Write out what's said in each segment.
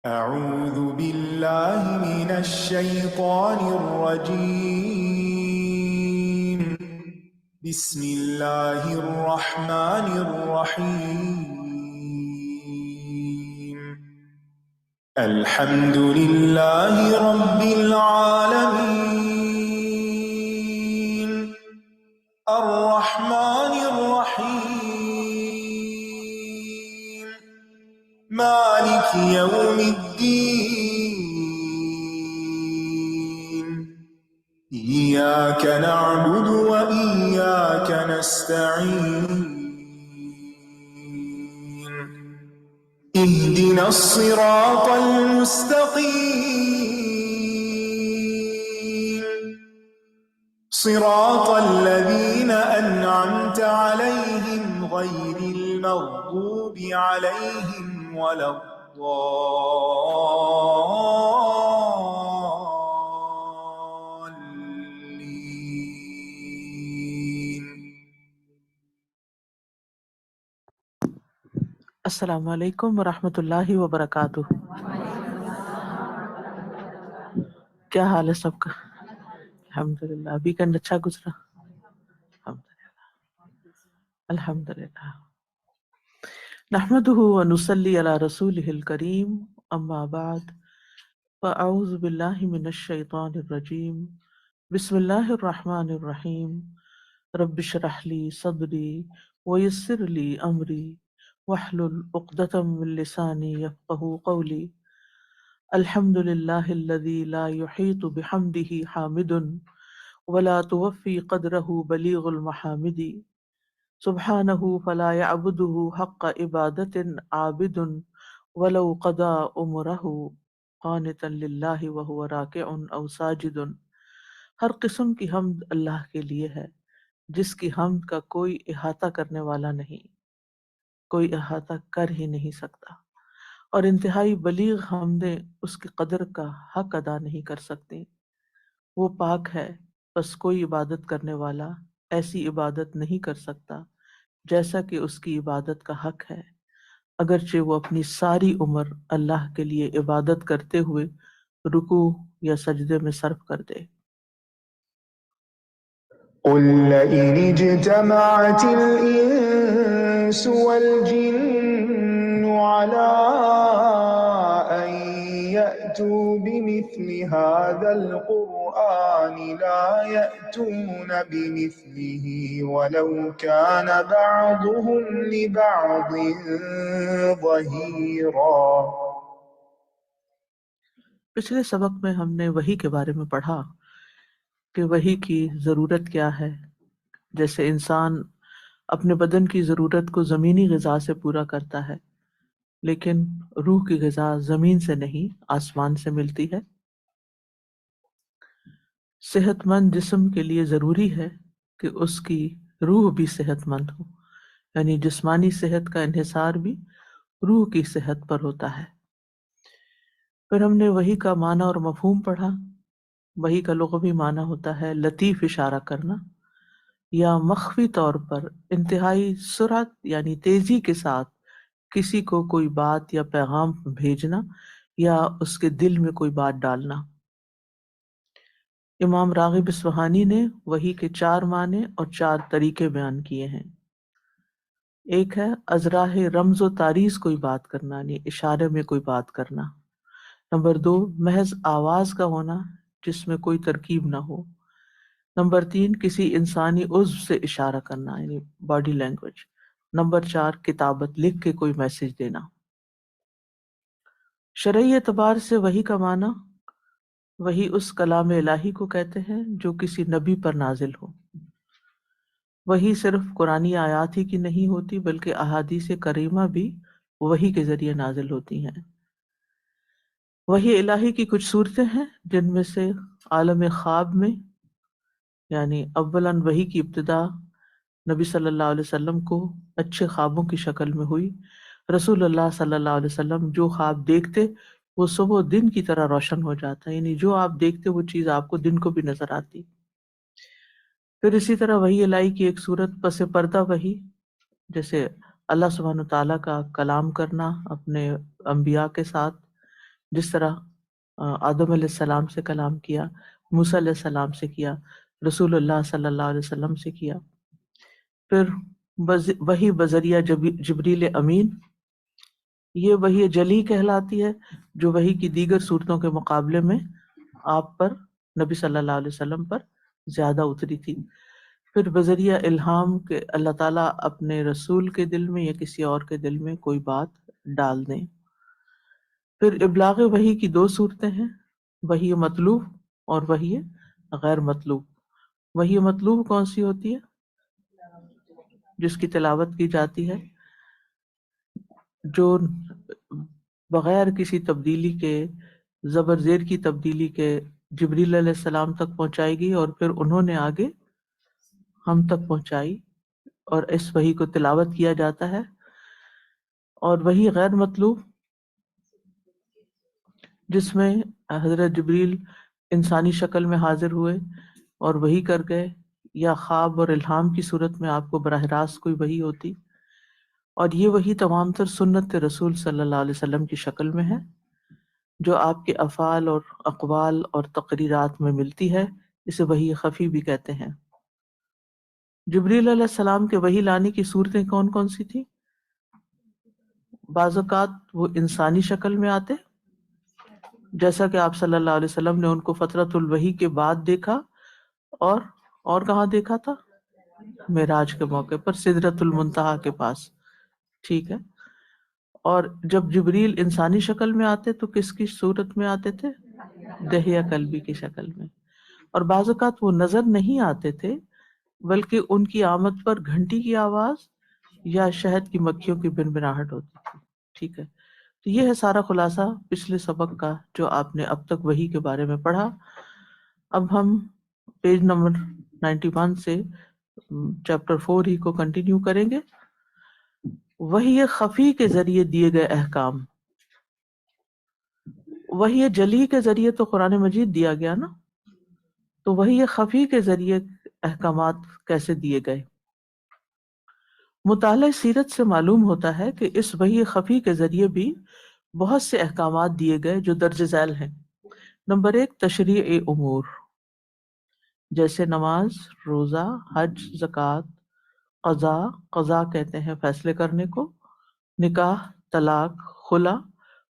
أعوذ بالله من الشيطان الرجيم. بسم الله الرحمن الرحيم. الحمد لله رب العالمين. الرحمن الرحيم. مالك يوم الدين. إياك نعبد وإياك نستعين. اهدنا الصراط المستقيم. صراط الذين أنعمت عليهم غير المغضوب عليهم ولا الضالين. السلام علیکم ورحمۃ اللہ وبرکاتہ۔ کیا حال ہے سب کا؟ الحمدللہ۔ ویکینڈ اچھا گزرا؟ الحمدللہ۔ نحمدہ ونصلی علی رسولہ الکریم، اما بعد، فاعوذ باللہ من الشیطان الرجیم، بسم اللہ الرحمن الرحیم۔ رب اشرح لی صدری ویسر لی امری واحلل عقدۃ من لسانی یفقہوا قولی۔ الحمد للہ الذی لا یحیط بحمدہ حامد ولا توفی قدرہ بلیغ المحامد، سبحانہ فلا یعبدہ حق عبادت عابد ولو قضى عمرہ قانتا للہ وہو راکع او ساجد۔ ہر قسم کی حمد اللہ کے لیے ہے جس کی حمد کا کوئی احاطہ کرنے والا نہیں، کوئی احاطہ کر ہی نہیں سکتا، اور انتہائی بلیغ حمدیں اس کی قدر کا حق ادا نہیں کر سکتی۔ وہ پاک ہے، بس کوئی عبادت کرنے والا ایسی عبادت نہیں کر سکتا جیسا کہ اس کی عبادت کا حق ہے، اگرچہ وہ اپنی ساری عمر اللہ کے لیے عبادت کرتے ہوئے رکوع یا سجدے میں صرف کر دے۔ قل لئن اجتمعت الإنس والجن على أن يأتوا بمثل هذا القرآن لا يأتون بمثله ولو كان بعضهم لبعض ظهيرا۔ پچھلے سبق میں ہم نے وحی کے بارے میں پڑھا کہ وحی کی ضرورت کیا ہے۔ جیسے انسان اپنے بدن کی ضرورت کو زمینی غذا سے پورا کرتا ہے، لیکن روح کی غذا زمین سے نہیں، آسمان سے ملتی ہے۔ صحت مند جسم کے لیے ضروری ہے کہ اس کی روح بھی صحت مند ہو، یعنی جسمانی صحت کا انحصار بھی روح کی صحت پر ہوتا ہے۔ پھر ہم نے وحی کا معنی اور مفہوم پڑھا۔ وحی کا لغوی معنی ہوتا ہے لطیف اشارہ کرنا، یا مخفی طور پر انتہائی سرعت یعنی تیزی کے ساتھ کسی کو کوئی بات یا پیغام بھیجنا یا اس کے دل میں کوئی بات ڈالنا۔ امام راغب اصفہانی نے وحی کے 4 معنی اور 4 طریقے بیان کیے ہیں۔ ایک ہے ازراہ رمز و تعریض کوئی بات کرنا، یعنی اشارے میں کوئی بات کرنا۔ نمبر 2 محض آواز کا ہونا جس میں کوئی ترکیب نہ ہو۔ نمبر 3 کسی انسانی عضو سے اشارہ کرنا، یعنی باڈی لینگویج۔ نمبر 4 کتابت، لکھ کے کوئی میسج دینا۔ شرعی اعتبار سے وحی کا معنی وہی اس کلام الہی کو کہتے ہیں جو کسی نبی پر نازل ہو۔ وحی صرف قرآنی آیات ہی کی نہیں ہوتی بلکہ احادیث کریمہ بھی وحی کے ذریعے نازل ہوتی ہیں۔ وحی الہی کی کچھ صورتیں ہیں جن میں سے عالم خواب میں، یعنی اولاً وحی کی ابتدا نبی صلی اللہ علیہ وسلم کو اچھے خوابوں کی شکل میں ہوئی۔ رسول اللہ صلی اللہ علیہ وسلم جو خواب دیکھتے وہ صبح و دن کی طرح روشن ہو جاتا ہے، یعنی جو آپ دیکھتے وہ چیز آپ کو دن کو بھی نظر آتی۔ پھر اسی طرح وحی الہی کی ایک صورت پس پردہ وحی، جیسے اللہ سبحانہ تعالیٰ کا کلام کرنا اپنے انبیاء کے ساتھ، جس طرح آدم علیہ السلام سے کلام کیا، موسیٰ علیہ السلام سے کیا، رسول اللہ صلی اللہ علیہ وسلم سے کیا. پھر وحی بذریعہ جبریل امین، یہ وحی جلی کہلاتی ہے جو وحی کی دیگر صورتوں کے مقابلے میں آپ پر، نبی صلی اللہ علیہ وسلم پر زیادہ اتری تھی. پھر بذریعہ الہام کے اللہ تعالیٰ اپنے رسول کے دل میں یا کسی اور کے دل میں کوئی بات ڈال دیں. پھر ابلاغ وحی کی دو صورتیں ہیں، وحی مطلوب اور وحی غیر مطلوب. وحی مطلوب کون سی ہوتی ہے؟ جس کی تلاوت کی جاتی ہے، جو بغیر کسی تبدیلی کے، زبر زیر کی تبدیلی کے جبریل علیہ السلام تک پہنچائے گی اور پھر انہوں نے آگے ہم تک پہنچائی اور اس وحی کو تلاوت کیا جاتا ہے. اور وحی غیر مطلوب جس میں حضرت جبریل انسانی شکل میں حاضر ہوئے اور وحی کر گئے، یا خواب اور الہام کی صورت میں آپ کو براہ راست کوئی وحی ہوتی. اور یہ وحی تمام تر سنت رسول صلی اللہ علیہ وسلم کی شکل میں ہے، جو آپ کے افعال اور اقوال اور تقریرات میں ملتی ہے. اسے وحی خفی بھی کہتے ہیں. جبریل علیہ السلام کے وحی لانے کی صورتیں کون کون سی تھیں؟ بعض اوقات وہ انسانی شکل میں آتے، جیسا کہ آپ صلی اللہ علیہ وسلم نے ان کو فترۃ الوحی کے بعد دیکھا، اور کہاں دیکھا تھا؟ معراج کے موقع پر سدرۃ المنتہا کے پاس. ٹھیک ہے. اور جب جبریل انسانی شکل میں آتے تو کس کی صورت میں آتے تھے؟ دحیہ کلبی کی شکل میں. اور بعض اوقات وہ نظر نہیں آتے تھے، بلکہ ان کی آمد پر گھنٹی کی آواز یا شہد کی مکھیوں کی بنبناہٹ ہوتی تھی. ٹھیک ہے. تو یہ ہے سارا خلاصہ پچھلے سبق کا جو آپ نے اب تک وحی کے بارے میں پڑھا. اب ہم پیج نمبر 91 سے چیپٹر 4 ہی کو کنٹینیو کریں گے. وحی خفی کے ذریعے دیے گئے احکام. وحی جلی کے ذریعے تو قرآن مجید دیا گیا نا، تو وحی خفی کے ذریعے احکامات کیسے دیے گئے؟ مطالعہ سیرت سے معلوم ہوتا ہے کہ اس وحی خفی کے ذریعے بھی بہت سے احکامات دیے گئے جو درج ذیل ہیں. نمبر 1، تشریع امور، جیسے نماز، روزہ، حج، زکوٰۃ، قضا کہتے ہیں فیصلے کرنے کو، نکاح، طلاق، خلا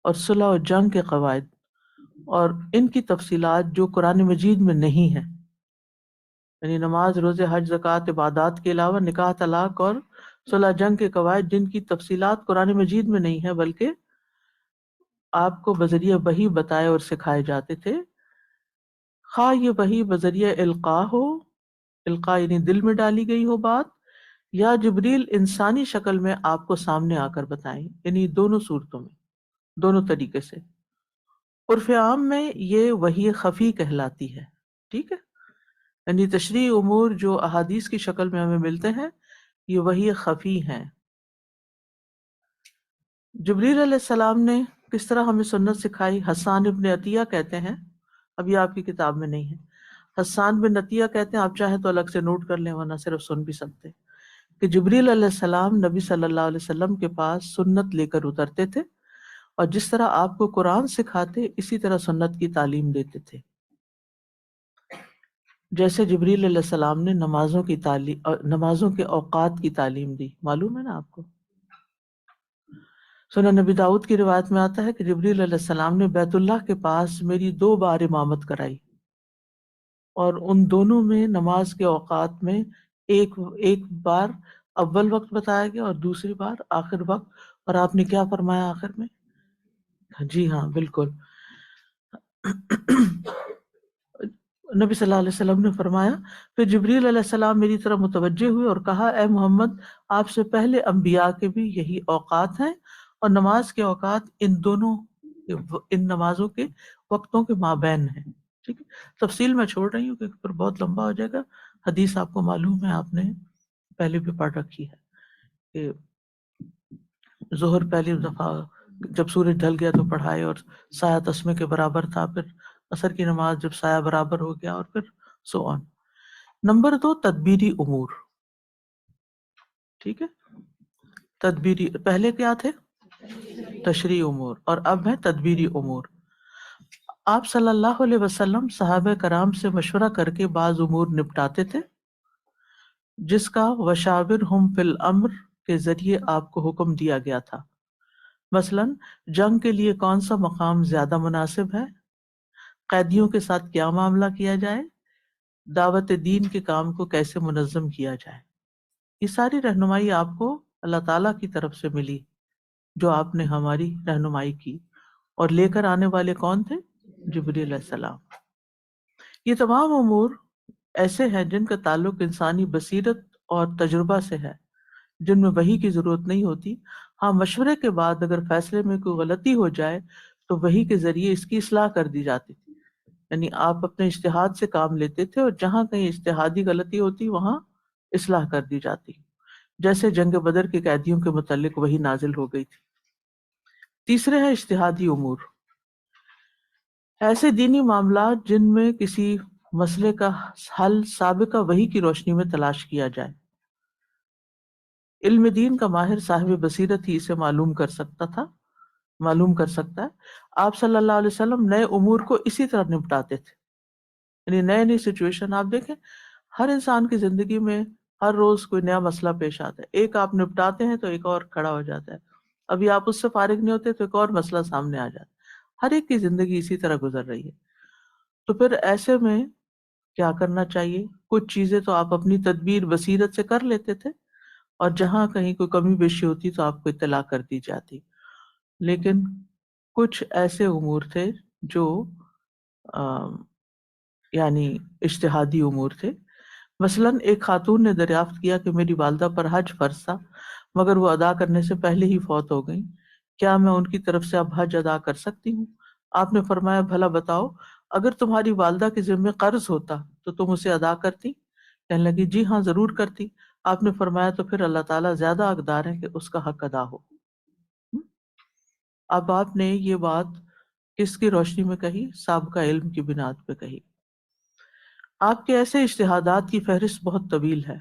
اور صلح و جنگ کے قواعد، اور ان کی تفصیلات جو قرآن مجید میں نہیں ہیں. یعنی نماز، روزے، حج، زکوٰۃ عبادات کے علاوہ نکاح، طلاق اور صلح جنگ کے قواعد جن کی تفصیلات قرآن مجید میں نہیں ہیں بلکہ آپ کو بذریعہ وحی بتائے اور سکھائے جاتے تھے. خواہ یہ وحی بذریعہ القاء ہو، القاء یعنی دل میں ڈالی گئی ہو بات، یا جبریل انسانی شکل میں آپ کو سامنے آ کر بتائیں. یعنی دونوں صورتوں میں، دونوں طریقے سے. عرف عام میں یہ وحی خفی کہلاتی ہے. ٹھیک ہے. یعنی تشریع امور جو احادیث کی شکل میں ہمیں ملتے ہیں یہ وحی خفی ہیں. جبریل علیہ السلام نے کس طرح ہمیں سنت سکھائی؟ حسان ابن عطیہ کہتے ہیں، اب یہ آپ کی کتاب میں نہیں ہے، حسان بن عطیہ کہتے ہیں، آپ چاہیں تو الگ سے نوٹ کر لیں ورنہ صرف سن بھی سکتے ہیں، کہ جبریل علیہ السلام نبی صلی اللہ علیہ وسلم کے پاس سنت لے کر اترتے تھے اور جس طرح آپ کو قرآن سکھاتے اسی طرح سنت کی تعلیم دیتے تھے. جیسے جبریل علیہ السلام نے نمازوں کے اوقات کی تعلیم دی، معلوم ہے نا آپ کو. سنن نبی داؤد کی روایت میں آتا ہے کہ جبریل علیہ السلام نے بیت اللہ کے پاس میری 2 بار امامت کرائی، اور ان دونوں میں نماز کے اوقات میں ایک بار اول وقت بتایا گیا اور دوسری بار آخر وقت. اور آپ نے کیا فرمایا آخر میں؟ جی ہاں بالکل. نبی صلی اللہ علیہ وسلم نے فرمایا، پھر جبریل علیہ السلام میری طرف متوجہ ہوئے اور کہا، اے محمد، آپ سے پہلے انبیاء کے بھی یہی اوقات ہیں اور نماز کے اوقات ان نمازوں کے وقتوں کے مابین ہیں. ٹھیک ہے. تفصیل میں چھوڑ رہی ہوں کیونکہ پھر بہت لمبا ہو جائے گا. حدیث آپ کو معلوم ہے، آپ نے پہلے بھی پڑھ رکھی ہے کہ ظہر پہلی دفعہ جب سورج ڈھل گیا تو پڑھائے اور سایہ تسمے کے برابر تھا، پھر عصر کی نماز جب سایہ برابر ہو گیا، اور پھر سو آن. نمبر 2، تدبیری امور. ٹھیک ہے. تدبیری، پہلے کیا تھے؟ تشریعی امور، اور اب ہے تدبیری امور. آپ صلی اللہ علیہ وسلم صحابہ کرام سے مشورہ کر کے بعض امور نپٹاتے تھے جس کا وشاورہم فی الامر کے ذریعے آپ کو حکم دیا گیا تھا. مثلاً جنگ کے لیے کون سا مقام زیادہ مناسب ہے، قیدیوں کے ساتھ کیا معاملہ کیا جائے، دعوت دین کے کام کو کیسے منظم کیا جائے. یہ ساری رہنمائی آپ کو اللہ تعالیٰ کی طرف سے ملی، جو آپ نے ہماری رہنمائی کی. اور لے کر آنے والے کون تھے؟ جبریل علیہ السلام. یہ تمام امور ایسے ہیں جن کا تعلق انسانی بصیرت اور تجربہ سے ہے، جن میں وحی کی ضرورت نہیں ہوتی. ہاں، مشورے کے بعد اگر فیصلے میں کوئی غلطی ہو جائے تو وحی کے ذریعے اس کی اصلاح کر دی جاتی تھی. یعنی آپ اپنے اجتہاد سے کام لیتے تھے اور جہاں کہیں اجتہادی غلطی ہوتی وہاں اصلاح کر دی جاتی. جیسے جنگ بدر کے قیدیوں کے متعلق وحی نازل ہو گئی تھی. تیسرے ہے اجتہادی امور، ایسے دینی معاملات جن میں کسی مسئلے کا حل سابقہ وحی کی روشنی میں تلاش کیا جائے. علم دین کا ماہر صاحب بصیرت ہی اسے معلوم کر سکتا ہے. آپ صلی اللہ علیہ وسلم نئے امور کو اسی طرح نپٹاتے تھے. یعنی نئی سچویشن آپ دیکھیں، ہر انسان کی زندگی میں ہر روز کوئی نیا مسئلہ پیش آتا ہے. ایک آپ نپٹاتے ہیں تو ایک اور کھڑا ہو جاتا ہے. ابھی آپ اس سے فارغ نہیں ہوتے تو ایک اور مسئلہ سامنے آ جاتا ہے. ہر ایک کی زندگی اسی طرح گزر رہی ہے. تو پھر ایسے میں کیا کرنا چاہیے؟ کچھ چیزیں تو آپ اپنی تدبیر بصیرت سے کر لیتے تھے، اور جہاں کہیں کوئی کمی بیشی ہوتی تو آپ کو اطلاع کر دی جاتی. لیکن کچھ ایسے امور تھے جو یعنی اجتہادی امور تھے. مثلاً ایک خاتون نے دریافت کیا کہ میری والدہ پر حج فرض تھا مگر وہ ادا کرنے سے پہلے ہی فوت ہو گئیں، کیا میں ان کی طرف سے اب حج ادا کر سکتی ہوں؟ آپ نے فرمایا بھلا بتاؤ، اگر تمہاری والدہ کے ذمہ قرض ہوتا تو تم اسے ادا کرتی؟ کہنے لگی جی ہاں ضرور کرتی. آپ نے فرمایا تو پھر اللہ تعالیٰ زیادہ حقدار ہے کہ اس کا حق ادا ہو. اب آپ نے یہ بات کس کی روشنی میں کہی؟ سابقہ علم کی بنیاد پہ کہی. آپ کے ایسے اجتہادات کی فہرست بہت طویل ہے،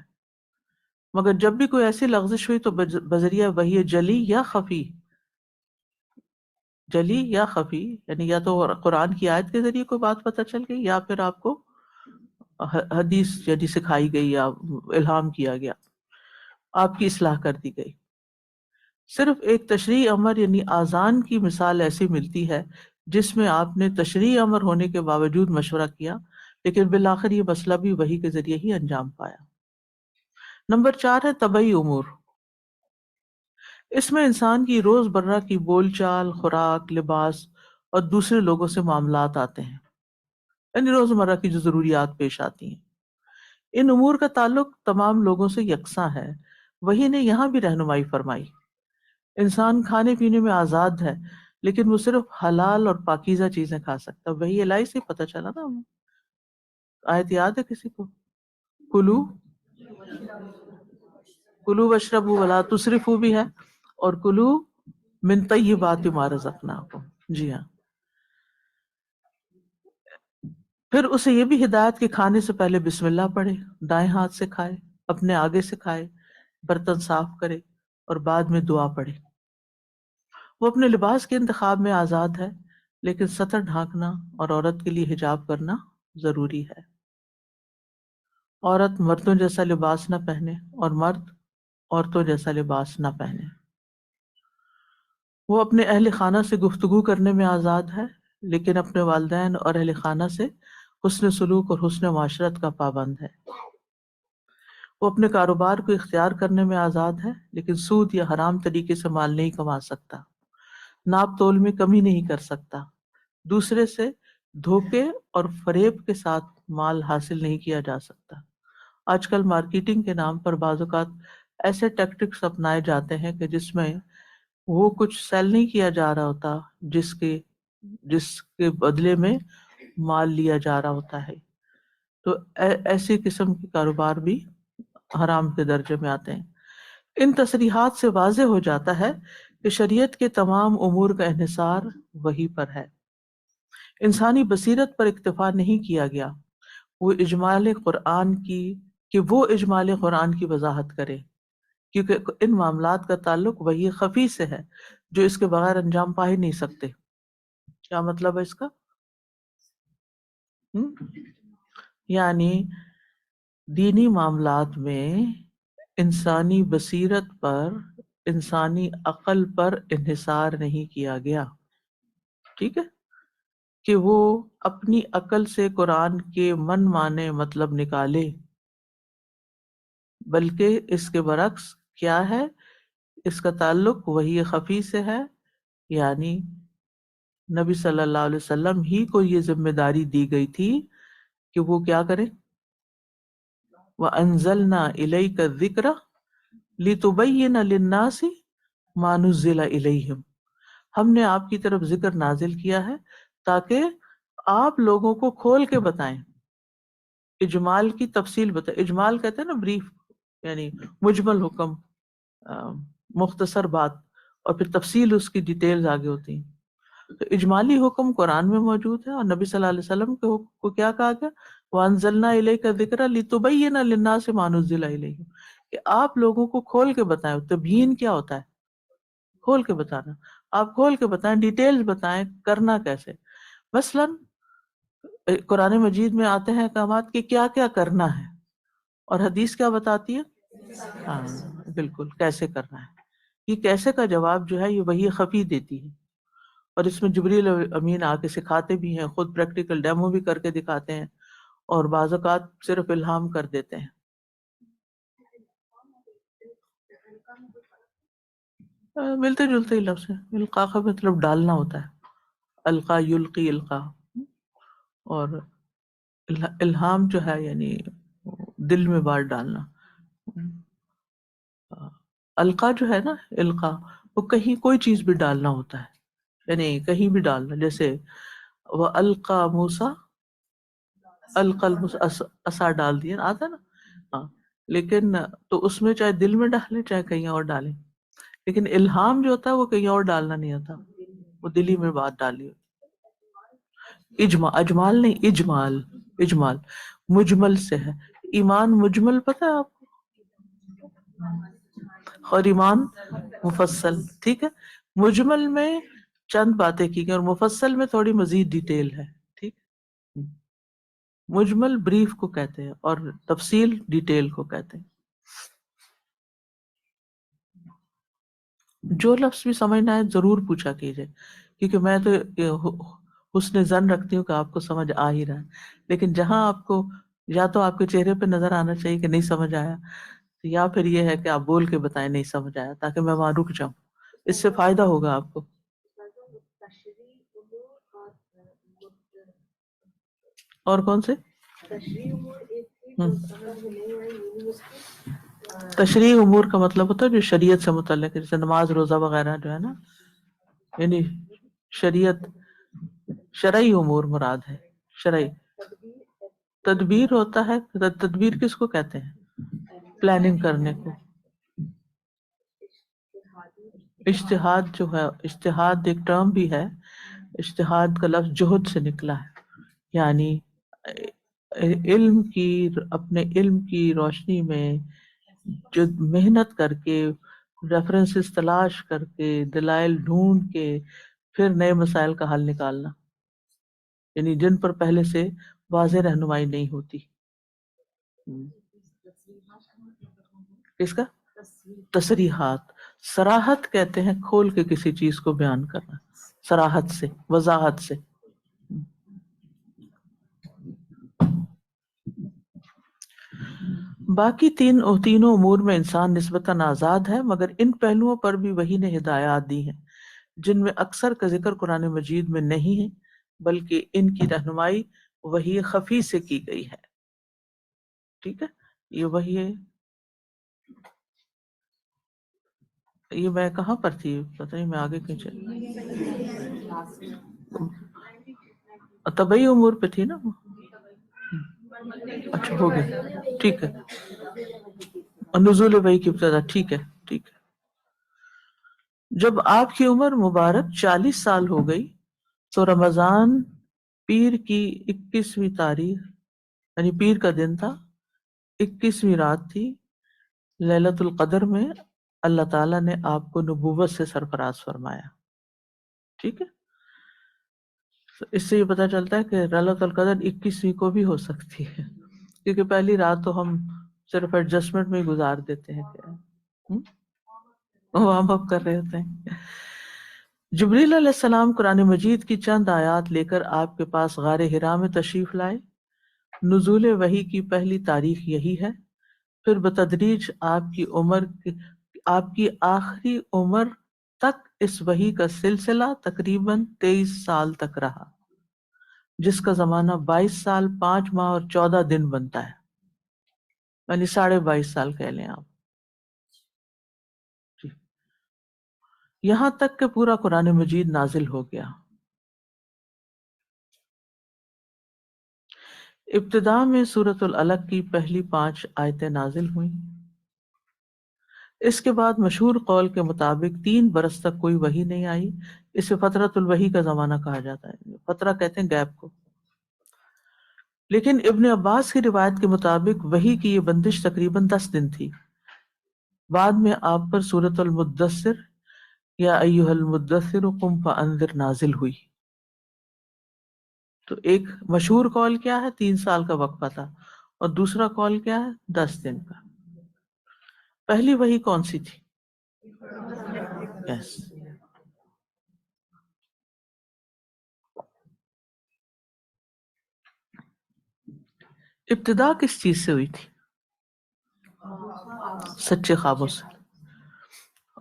مگر جب بھی کوئی ایسی لغزش ہوئی تو بذریعہ وحی جلی یا خفی، یعنی یا تو قرآن کی آیت کے ذریعے کوئی بات پتہ چل گئی یا پھر آپ کو حدیث یعنی سکھائی گئی یا الہام کیا گیا، آپ کی اصلاح کر دی گئی. صرف ایک تشریع امر یعنی آذان کی مثال ایسی ملتی ہے جس میں آپ نے تشریع امر ہونے کے باوجود مشورہ کیا، لیکن بالآخر یہ مسئلہ بھی وحی کے ذریعے ہی انجام پایا. نمبر 4 ہے طبعی امور. اس میں انسان کی روز برہ کی بول چال، خوراک، لباس اور دوسرے لوگوں سے معاملات آتے ہیں، یعنی روزمرہ کی جو ضروریات پیش آتی ہیں. ان امور کا تعلق تمام لوگوں سے یکساں ہے. وحی نے یہاں بھی رہنمائی فرمائی. انسان کھانے پینے میں آزاد ہے لیکن وہ صرف حلال اور پاکیزہ چیزیں کھا سکتا. وہی الہی سے پتہ چلا نا ہمیں. آیت یاد ہے کسی کو؟ کلو واشربوا ولا تسرفوا بھی ہے، اور کلو من طیبات ما رزقناکم. جی ہاں. پھر اسے یہ بھی ہدایت کہ کھانے سے پہلے بسم اللہ پڑھے، دائیں ہاتھ سے کھائے، اپنے آگے سے کھائے، برتن صاف کرے اور بعد میں دعا پڑھے. وہ اپنے لباس کے انتخاب میں آزاد ہے لیکن سطر ڈھانکنا اور عورت کے لیے حجاب کرنا ضروری ہے. عورت مردوں جیسا لباس نہ پہنے اور مرد عورتوں جیسا لباس نہ پہنے. وہ اپنے اہل خانہ سے گفتگو کرنے میں آزاد ہے لیکن اپنے والدین اور اہل خانہ سے حسن سلوک اور حسن معاشرت کا پابند ہے. وہ اپنے کاروبار کو اختیار کرنے میں آزاد ہے لیکن سود یا حرام طریقے سے مال نہیں کما سکتا، ناپ تول میں کمی نہیں کر سکتا، دوسرے سے دھوکے اور فریب کے ساتھ مال حاصل نہیں کیا جا سکتا. آج کل مارکیٹنگ کے نام پر بعض اوقات ایسے ٹیکٹکس اپنائے جاتے ہیں کہ جس میں وہ کچھ سیل نہیں کیا جا رہا ہوتا جس کے بدلے میں مال لیا جا رہا ہوتا ہے. تو ایسی قسم کے کاروبار بھی حرام کے درجے میں آتے ہیں. ان تصریحات سے واضح ہو جاتا ہے کہ شریعت کے تمام امور کا انحصار وحی پر ہے. انسانی بصیرت پر اکتفا نہیں کیا گیا وہ اجمال قرآن کی وضاحت کرے، کیونکہ ان معاملات کا تعلق وحی خفی سے ہے جو اس کے بغیر انجام پا ہی نہیں سکتے. کیا مطلب ہے اس کا؟ یعنی دینی معاملات میں انسانی بصیرت پر، انسانی عقل پر انحصار نہیں کیا گیا، ٹھیک ہے، کہ وہ اپنی عقل سے قرآن کے من مانے مطلب نکالے، بلکہ اس کے برعکس کیا ہے، اس کا تعلق وحی خفی سے ہے، یعنی نبی صلی اللہ علیہ وسلم ہی کو یہ ذمہ داری دی گئی تھی کہ وہ کیا کرے، وَأَنزَلْنَا إِلَيْكَ الذِّكْرَ لِتُبَيِّنَ لِلنَّاسِ مَا نُزِّلَ إِلَيْهِمْ، ہم نے آپ کی طرف ذکر نازل کیا ہے تاکہ آپ لوگوں کو کھول کے بتائیں، اجمال کی تفصیل بتائیں، اجمال کہتے ہیں نا بریف، یعنی مجمل حکم، مختصر بات، اور پھر تفصیل اس کی ڈیٹیلز آگے ہوتی ہیں۔ تو اجمالی حکم قرآن میں موجود ہے، اور نبی صلی اللہ علیہ وسلم کو کیا کہا گیا، وَأَنزَلْنَا إِلَيْكَ الذِّكْرَ لِتُبَيِّنَ لِلنَّاسِ مَا نُزِّلَ إِلَيْهِمْ، کہ آپ لوگوں کو کھول کے بتائیں۔ تبیین کیا ہوتا ہے؟ کھول کے بتانا، آپ کھول کے بتائیں، ڈیٹیلز بتائیں، کرنا کیسے۔ مثلاً قرآن مجید میں آتے ہیں احکامات کہ کیا کیا کرنا ہے، اور حدیث کیا بتاتی ہے، ہاں بالکل کیسے کرنا ہے۔ یہ کیسے کا جواب جو ہے یہ وحی خفی دیتی ہے، اور اس میں جبریل امین آ کے سکھاتے بھی ہیں، خود پریکٹیکل ڈیمو بھی کر کے دکھاتے ہیں، اور بعض اوقات صرف الہام کر دیتے ہیں۔ ملتے جلتے ہی لفظ ہے، القاء کا مطلب ڈالنا ہوتا ہے، القا یلقی القا، اور الہام جو ہے یعنی دل میں بات ڈالنا۔ القا جو ہے نا، القا وہ کہیں کوئی چیز بھی ڈالنا ہوتا ہے، یعنی کہیں بھی ڈالنا، جیسے وہ القا موسیٰ، القل عصا ڈال دیا، آتا ہے نا، ہاں، لیکن تو اس میں چاہے دل میں ڈالیں چاہے کہیں اور ڈالیں، لیکن الہام جو ہوتا ہے وہ کہیں اور ڈالنا نہیں ہوتا، وہ دلی میں بات ڈالی ہوتی۔ اجمال نہیں، اجمال، اجمال مجمل سے ہے۔ ایمان مجمل پتہ ہے آپ کو، اور ایمان مفصل، ٹھیک ہے، مجمل میں چند باتیں کی گئی اور مفصل میں تھوڑی مزید ڈیٹیل ہے، ٹھیک۔ مجمل بریف کو کہتے ہیں اور تفصیل ڈیٹیل کو کہتے ہیں۔ جو لفظ بھی سمجھنا ہے ضرور پوچھا کیجیے، کیونکہ میں تو حسن ظن رکھتی ہوں کہ آپ کو سمجھ آ ہی رہا ہے، لیکن جہاں آپ کو یا تو آپ کے چہرے پہ نظر آنا چاہیے کہ نہیں سمجھ آیا، یا پھر یہ ہے کہ آپ بول کے بتائیں نہیں سمجھ آیا، تاکہ میں وہاں رک جاؤں، اس سے فائدہ ہوگا آپ کو۔ اور کون سے تشریح امور کا مطلب ہوتا ہے جو شریعت سے متعلق ہے، جیسے نماز روزہ وغیرہ جو ہے نا، یعنی شریعت، شرعی امور مراد ہے، شرعی۔ تدبیر ہوتا ہے، تدبیر کس کو کہتے ہیں، پلاننگ کرنے کو۔ اجتہاد جو ہے، اجتہاد ایک ٹرم بھی ہے، اجتہاد کا لفظ جہد سے نکلا ہے، یعنی علم کی، اپنے علم کی روشنی میں جو محنت کر کے، ریفرنسز تلاش کر کے، دلائل ڈھونڈ کے پھر نئے مسائل کا حل نکالنا، یعنی جن پر پہلے سے واضح رہنمائی نہیں ہوتی۔ کس کا؟ تصریحات، صراحت کہتے ہیں کھول کے کسی چیز کو بیان کرنا، صراحت سے، وضاحت سے۔ باقی تینوں امور میں انسان نسبتاً آزاد ہے، مگر ان پہلوؤں پر بھی وحی نے ہدایات دی ہیں جن میں اکثر کا ذکر قرآن مجید میں نہیں ہے، بلکہ ان کی رہنمائی وحی خفی سے کی گئی ہے، ٹھیک ہے۔ یہ وحی ہے، یہ میں کہاں پر تھی پتہ نہیں، میں آگے کیوں چلی، طبعی امور پہ تھی نا، اچھا ہو گیا، ٹھیک ہے، نزول وحی کی ابتدا، ٹھیک ہے ٹھیک ہے۔ جب آپ کی عمر مبارک 40 سال ہو گئی تو رمضان پیر کی 21ویں تاریخ، یعنی پیر کا دن تھا، 21ویں رات تھی، لیلۃ القدر میں اللہ تعالیٰ نے آپ کو نبوت سے سرفراز فرمایا، ٹھیک ہے۔ تو اس سے یہ پتہ چلتا ہے کہ ليلۃ القدر 21ویں کو بھی ہو سکتی ہے، کیونکہ پہلی رات تو ہم صرف ایڈجسٹمنٹ میں ہی گزار دیتے ہیں کہ وارم اپ کر رہے ہوتے ہیں۔ جبریل علیہ السلام قرآن مجید کی چند آیات لے کر آپ کے پاس غار حرا میں تشریف لائے۔ نزول وحی کی پہلی تاریخ یہی ہے، پھر بتدریج آپ کی آخری عمر تک اس وحی کا سلسلہ تقریباً 23 سال تک رہا، جس کا زمانہ 22 سال 5 ماہ اور 14 دن بنتا ہے، یعنی 22.5 سال کہہ لیں آپ جی۔ یہاں تک کہ پورا قرآن مجید نازل ہو گیا۔ ابتدا میں سورۃ العلق کی پہلی 5 آیتیں نازل ہوئیں۔ اس کے بعد مشہور قول کے مطابق 3 برس تک کوئی وحی نہیں آئی۔ اسے فترۃ الوحی کا زمانہ کہا جاتا ہے، فترہ کہتے ہیں گیپ کو۔ لیکن ابن عباس کی روایت کے مطابق وحی کی یہ بندش تقریباً 10 دن تھی۔ بعد میں آپ پر سورۃ المدثر یا ایھا المدثر قم فانذر نازل ہوئی۔ تو ایک مشہور قول کیا ہے، 3 سال کا وقفہ تھا، اور دوسرا قول کیا ہے، 10 دن کا۔ پہلی وحی کون سی تھی؟ یس، ابتدا کس چیز سے ہوئی تھی؟ سچے خوابوں سے۔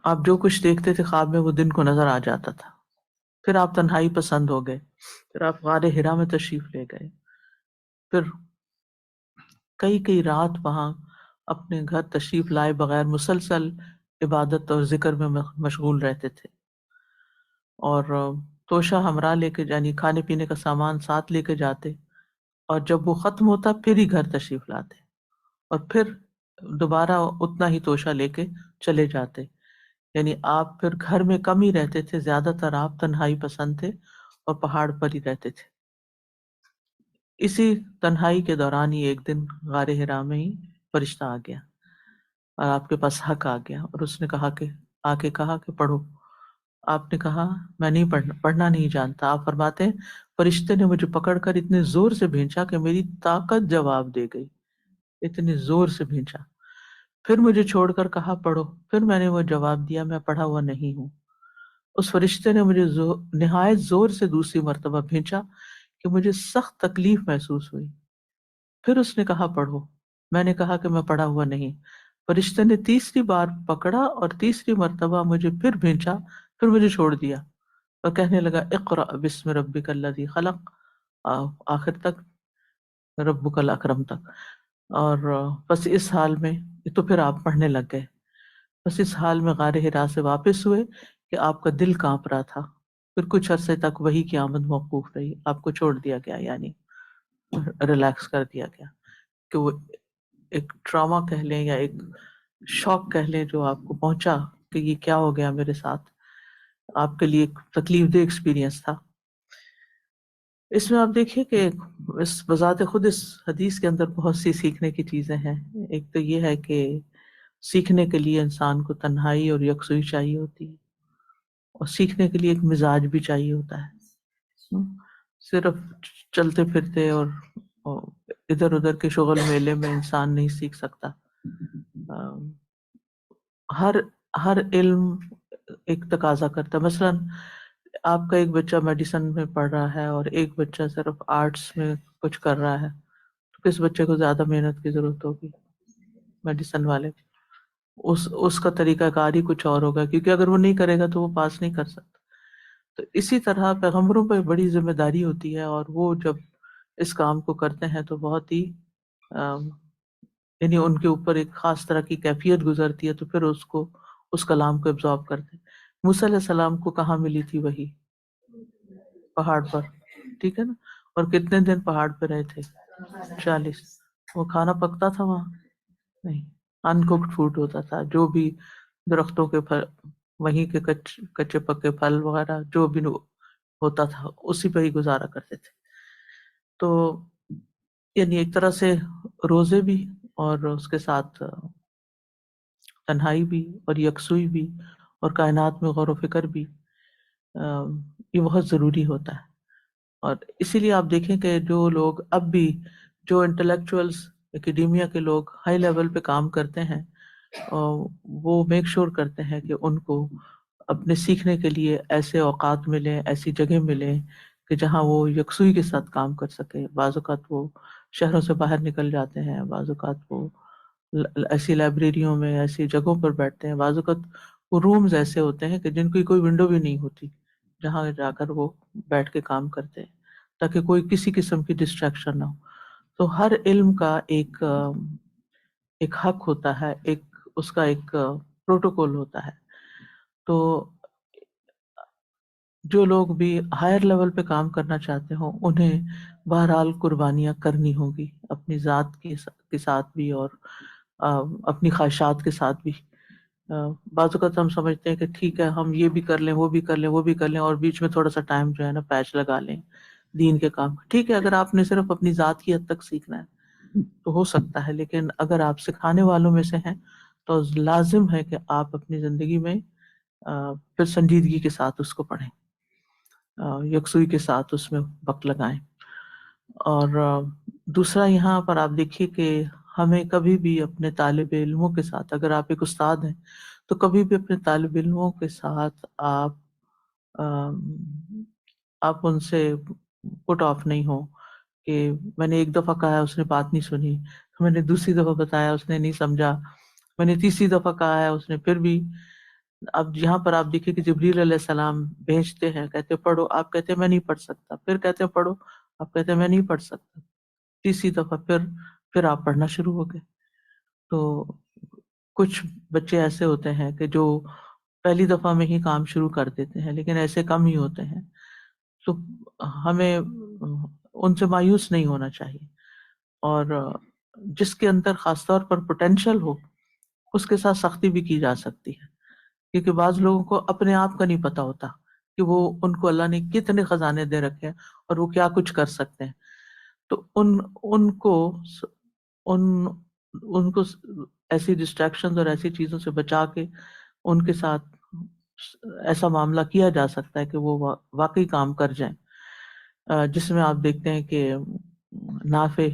آپ جو کچھ دیکھتے تھے خواب میں وہ دن کو نظر آ جاتا تھا۔ پھر آپ تنہائی پسند ہو گئے، پھر آپ غار حرا میں تشریف لے گئے، پھر کئی رات وہاں اپنے گھر تشریف لائے بغیر مسلسل عبادت اور ذکر میں مشغول رہتے تھے، اور توشہ ہمراہ لے کے، یعنی کھانے پینے کا سامان ساتھ لے کے جاتے، اور جب وہ ختم ہوتا پھر ہی گھر تشریف لاتے، اور پھر دوبارہ اتنا ہی توشہ لے کے چلے جاتے۔ یعنی آپ پھر گھر میں کم ہی رہتے تھے، زیادہ تر آپ تنہائی پسند تھے اور پہاڑ پر ہی رہتے تھے۔ اسی تنہائی کے دوران ہی ایک دن غار حرا میں ہی فرشتہ آ گیا اور آپ کے پاس حق آ گیا، اور اس نے آ کے کہا کہ پڑھو۔ آپ نے کہا میں نہیں پڑھنا نہیں جانتا۔ آپ فرماتے ہیں فرشتے نے مجھے پکڑ کر اتنے زور سے بھینچا کہ میری طاقت جواب دے گئی، اتنے زور سے بھینچا۔ پھر مجھے چھوڑ کر کہا پڑھو، پھر میں نے وہ جواب دیا میں پڑھا ہوا نہیں ہوں۔ اس فرشتے نے مجھے نہایت زور سے دوسری مرتبہ بھینچا کہ مجھے سخت تکلیف محسوس ہوئی۔ پھر اس نے کہا پڑھو، میں نے کہا کہ میں پڑھا ہوا نہیں۔ فرشتے نے تیسری بار پکڑا اور تیسری مرتبہ مجھے پھر بھینچا، پھر مجھے چھوڑ دیا اور کہنے لگا اقرأ بسم ربک الذی خلق، آخر تک، ربک الاکرم تک۔ اور بس اس حال میں، تو پھر آپ پڑھنے لگ گئے۔ بس اس حال میں غار حرا سے واپس ہوئے کہ آپ کا دل کانپ رہا تھا۔ پھر کچھ عرصے تک وحی کی آمد موقوف رہی، آپ کو چھوڑ دیا گیا، یعنی ریلیکس کر دیا گیا، کہ وہ ایک ٹراما کہہ لیں یا ایک شوق کہہ لیں جو آپ کو پہنچا کہ یہ کیا ہو گیا میرے ساتھ، آپ کے لیے ایک تکلیف دہ ایکسپیرینس تھا۔ اس میں آپ دیکھیے کہ اس بذات خود اس حدیث کے اندر بہت سی سیکھنے کی چیزیں ہیں۔ ایک تو یہ ہے کہ سیکھنے کے لیے انسان کو تنہائی اور یکسوئی چاہیے ہوتی ہے، اور سیکھنے کے لیے ایک مزاج بھی چاہیے ہوتا ہے۔ صرف چلتے پھرتے اور ادھر ادھر کے شغل میلے میں انسان نہیں سیکھ سکتا۔ ہر علم ایک تقاضا کرتا ہے۔ مثلاً آپ کا ایک بچہ میڈیسن میں پڑھ رہا ہے اور ایک بچہ صرف آرٹس میں کچھ کر رہا ہے، تو کس بچے کو زیادہ محنت کی ضرورت ہوگی؟ میڈیسن والے۔ اس کا طریقہ کار ہی کچھ اور ہوگا، کیونکہ اگر وہ نہیں کرے گا تو وہ پاس نہیں کر سکتا۔ تو اسی طرح پیغمبروں پہ بڑی ذمہ داری ہوتی ہے، اور وہ جب اس کام کو کرتے ہیں تو بہت ہی یعنی ان کے اوپر ایک خاص طرح کی کیفیت گزرتی ہے، تو پھر اس کلام کو ابزارب کرتے ہیں۔ موسیٰ علیہ السلام کو کہاں ملی تھی وحی؟ پہاڑ پر، ٹھیک ہے نا؟ اور کتنے دن پہاڑ پہ رہے تھے؟ 40۔ وہ کھانا پکتا تھا وہاں؟ نہیں، ان کوکڈ فوڈ ہوتا تھا، جو بھی درختوں کے پھل، وہیں کے کچے پکے پھل وغیرہ جو بھی ہوتا تھا اسی پہ ہی گزارا کرتے تھے۔ تو یعنی ایک طرح سے روزے بھی، اور اس کے ساتھ تنہائی بھی، اور یکسوئی بھی، اور کائنات میں غور و فکر بھی، یہ بہت ضروری ہوتا ہے۔ اور اسی لیے آپ دیکھیں کہ جو لوگ اب بھی جو انٹلیکچوئلس اکیڈیمیا کے لوگ ہائی لیول پہ کام کرتے ہیں وہ میک شور کرتے ہیں کہ ان کو اپنے سیکھنے کے لیے ایسے اوقات ملیں، ایسی جگہ ملیں کہ جہاں وہ یکسوئی کے ساتھ کام کر سکے. بعض اوقات وہ شہروں سے باہر نکل جاتے ہیں، بعض اوقات وہ ایسی لائبریریوں میں ایسی جگہوں پر بیٹھتے ہیں، بعض اوقات وہ رومز ایسے ہوتے ہیں کہ جن کی کوئی ونڈو بھی نہیں ہوتی جہاں جا کر وہ بیٹھ کے کام کرتے ہیں تاکہ کوئی کسی قسم کی ڈسٹریکشن نہ ہو. تو ہر علم کا ایک حق ہوتا ہے، اس کا ایک پروٹوکول ہوتا ہے. تو جو لوگ بھی ہائر لیول پہ کام کرنا چاہتے ہوں انہیں بہرحال قربانیاں کرنی ہوگی، اپنی ذات کے ساتھ بھی اور اپنی خواہشات کے ساتھ بھی. بعض اوقات ہم سمجھتے ہیں کہ ٹھیک ہے ہم یہ بھی کر لیں، وہ بھی کر لیں، وہ بھی کر لیں، اور بیچ میں تھوڑا سا ٹائم جو ہے نا پیچ لگا لیں دین کے کام. ٹھیک ہے اگر آپ نے صرف اپنی ذات کی حد تک سیکھنا ہے تو ہو سکتا ہے، لیکن اگر آپ سکھانے والوں میں سے ہیں تو لازم ہے کہ آپ اپنی زندگی میں پھر سنجیدگی کے ساتھ اس کو پڑھیں، یکسوئی کے ساتھ اس میں وقت لگائیں. اور دوسرا یہاں پر آپ دیکھیے کہ ہمیں کبھی بھی اپنے طالب علموں کے ساتھ، اگر آپ ایک استاد ہیں تو کبھی بھی اپنے طالب علموں کے ساتھ آپ ان سے پٹ آف نہیں ہو کہ میں نے ایک دفعہ کہا ہے اس نے بات نہیں سنی، میں نے دوسری دفعہ بتایا اس نے نہیں سمجھا، میں نے تیسری دفعہ کہا ہے اس نے پھر بھی. اب یہاں پر آپ دیکھیں کہ جبریل علیہ السلام بھیجتے ہیں، کہتے پڑھو، آپ کہتے ہیں میں نہیں پڑھ سکتا، پھر کہتے ہیں پڑھو، آپ کہتے ہیں میں نہیں پڑھ سکتا، تیسری دفعہ پھر آپ پڑھنا شروع ہو گئے. تو کچھ بچے ایسے ہوتے ہیں کہ جو پہلی دفعہ میں ہی کام شروع کر دیتے ہیں، لیکن ایسے کم ہی ہوتے ہیں. تو ہمیں ان سے مایوس نہیں ہونا چاہیے، اور جس کے اندر خاص طور پر پوٹینشل ہو اس کے ساتھ سختی بھی کی جا سکتی ہے، کیونکہ بعض لوگوں کو اپنے آپ کا نہیں پتا ہوتا کہ وہ ان کو اللہ نے کتنے خزانے دے رکھے ہیں اور وہ کیا کچھ کر سکتے ہیں. تو ان کو ایسی ڈسٹریکشن اور ایسی چیزوں سے بچا کے ان کے ساتھ ایسا معاملہ کیا جا سکتا ہے کہ وہ واقعی کام کر جائیں. جس میں آپ دیکھتے ہیں کہ نافع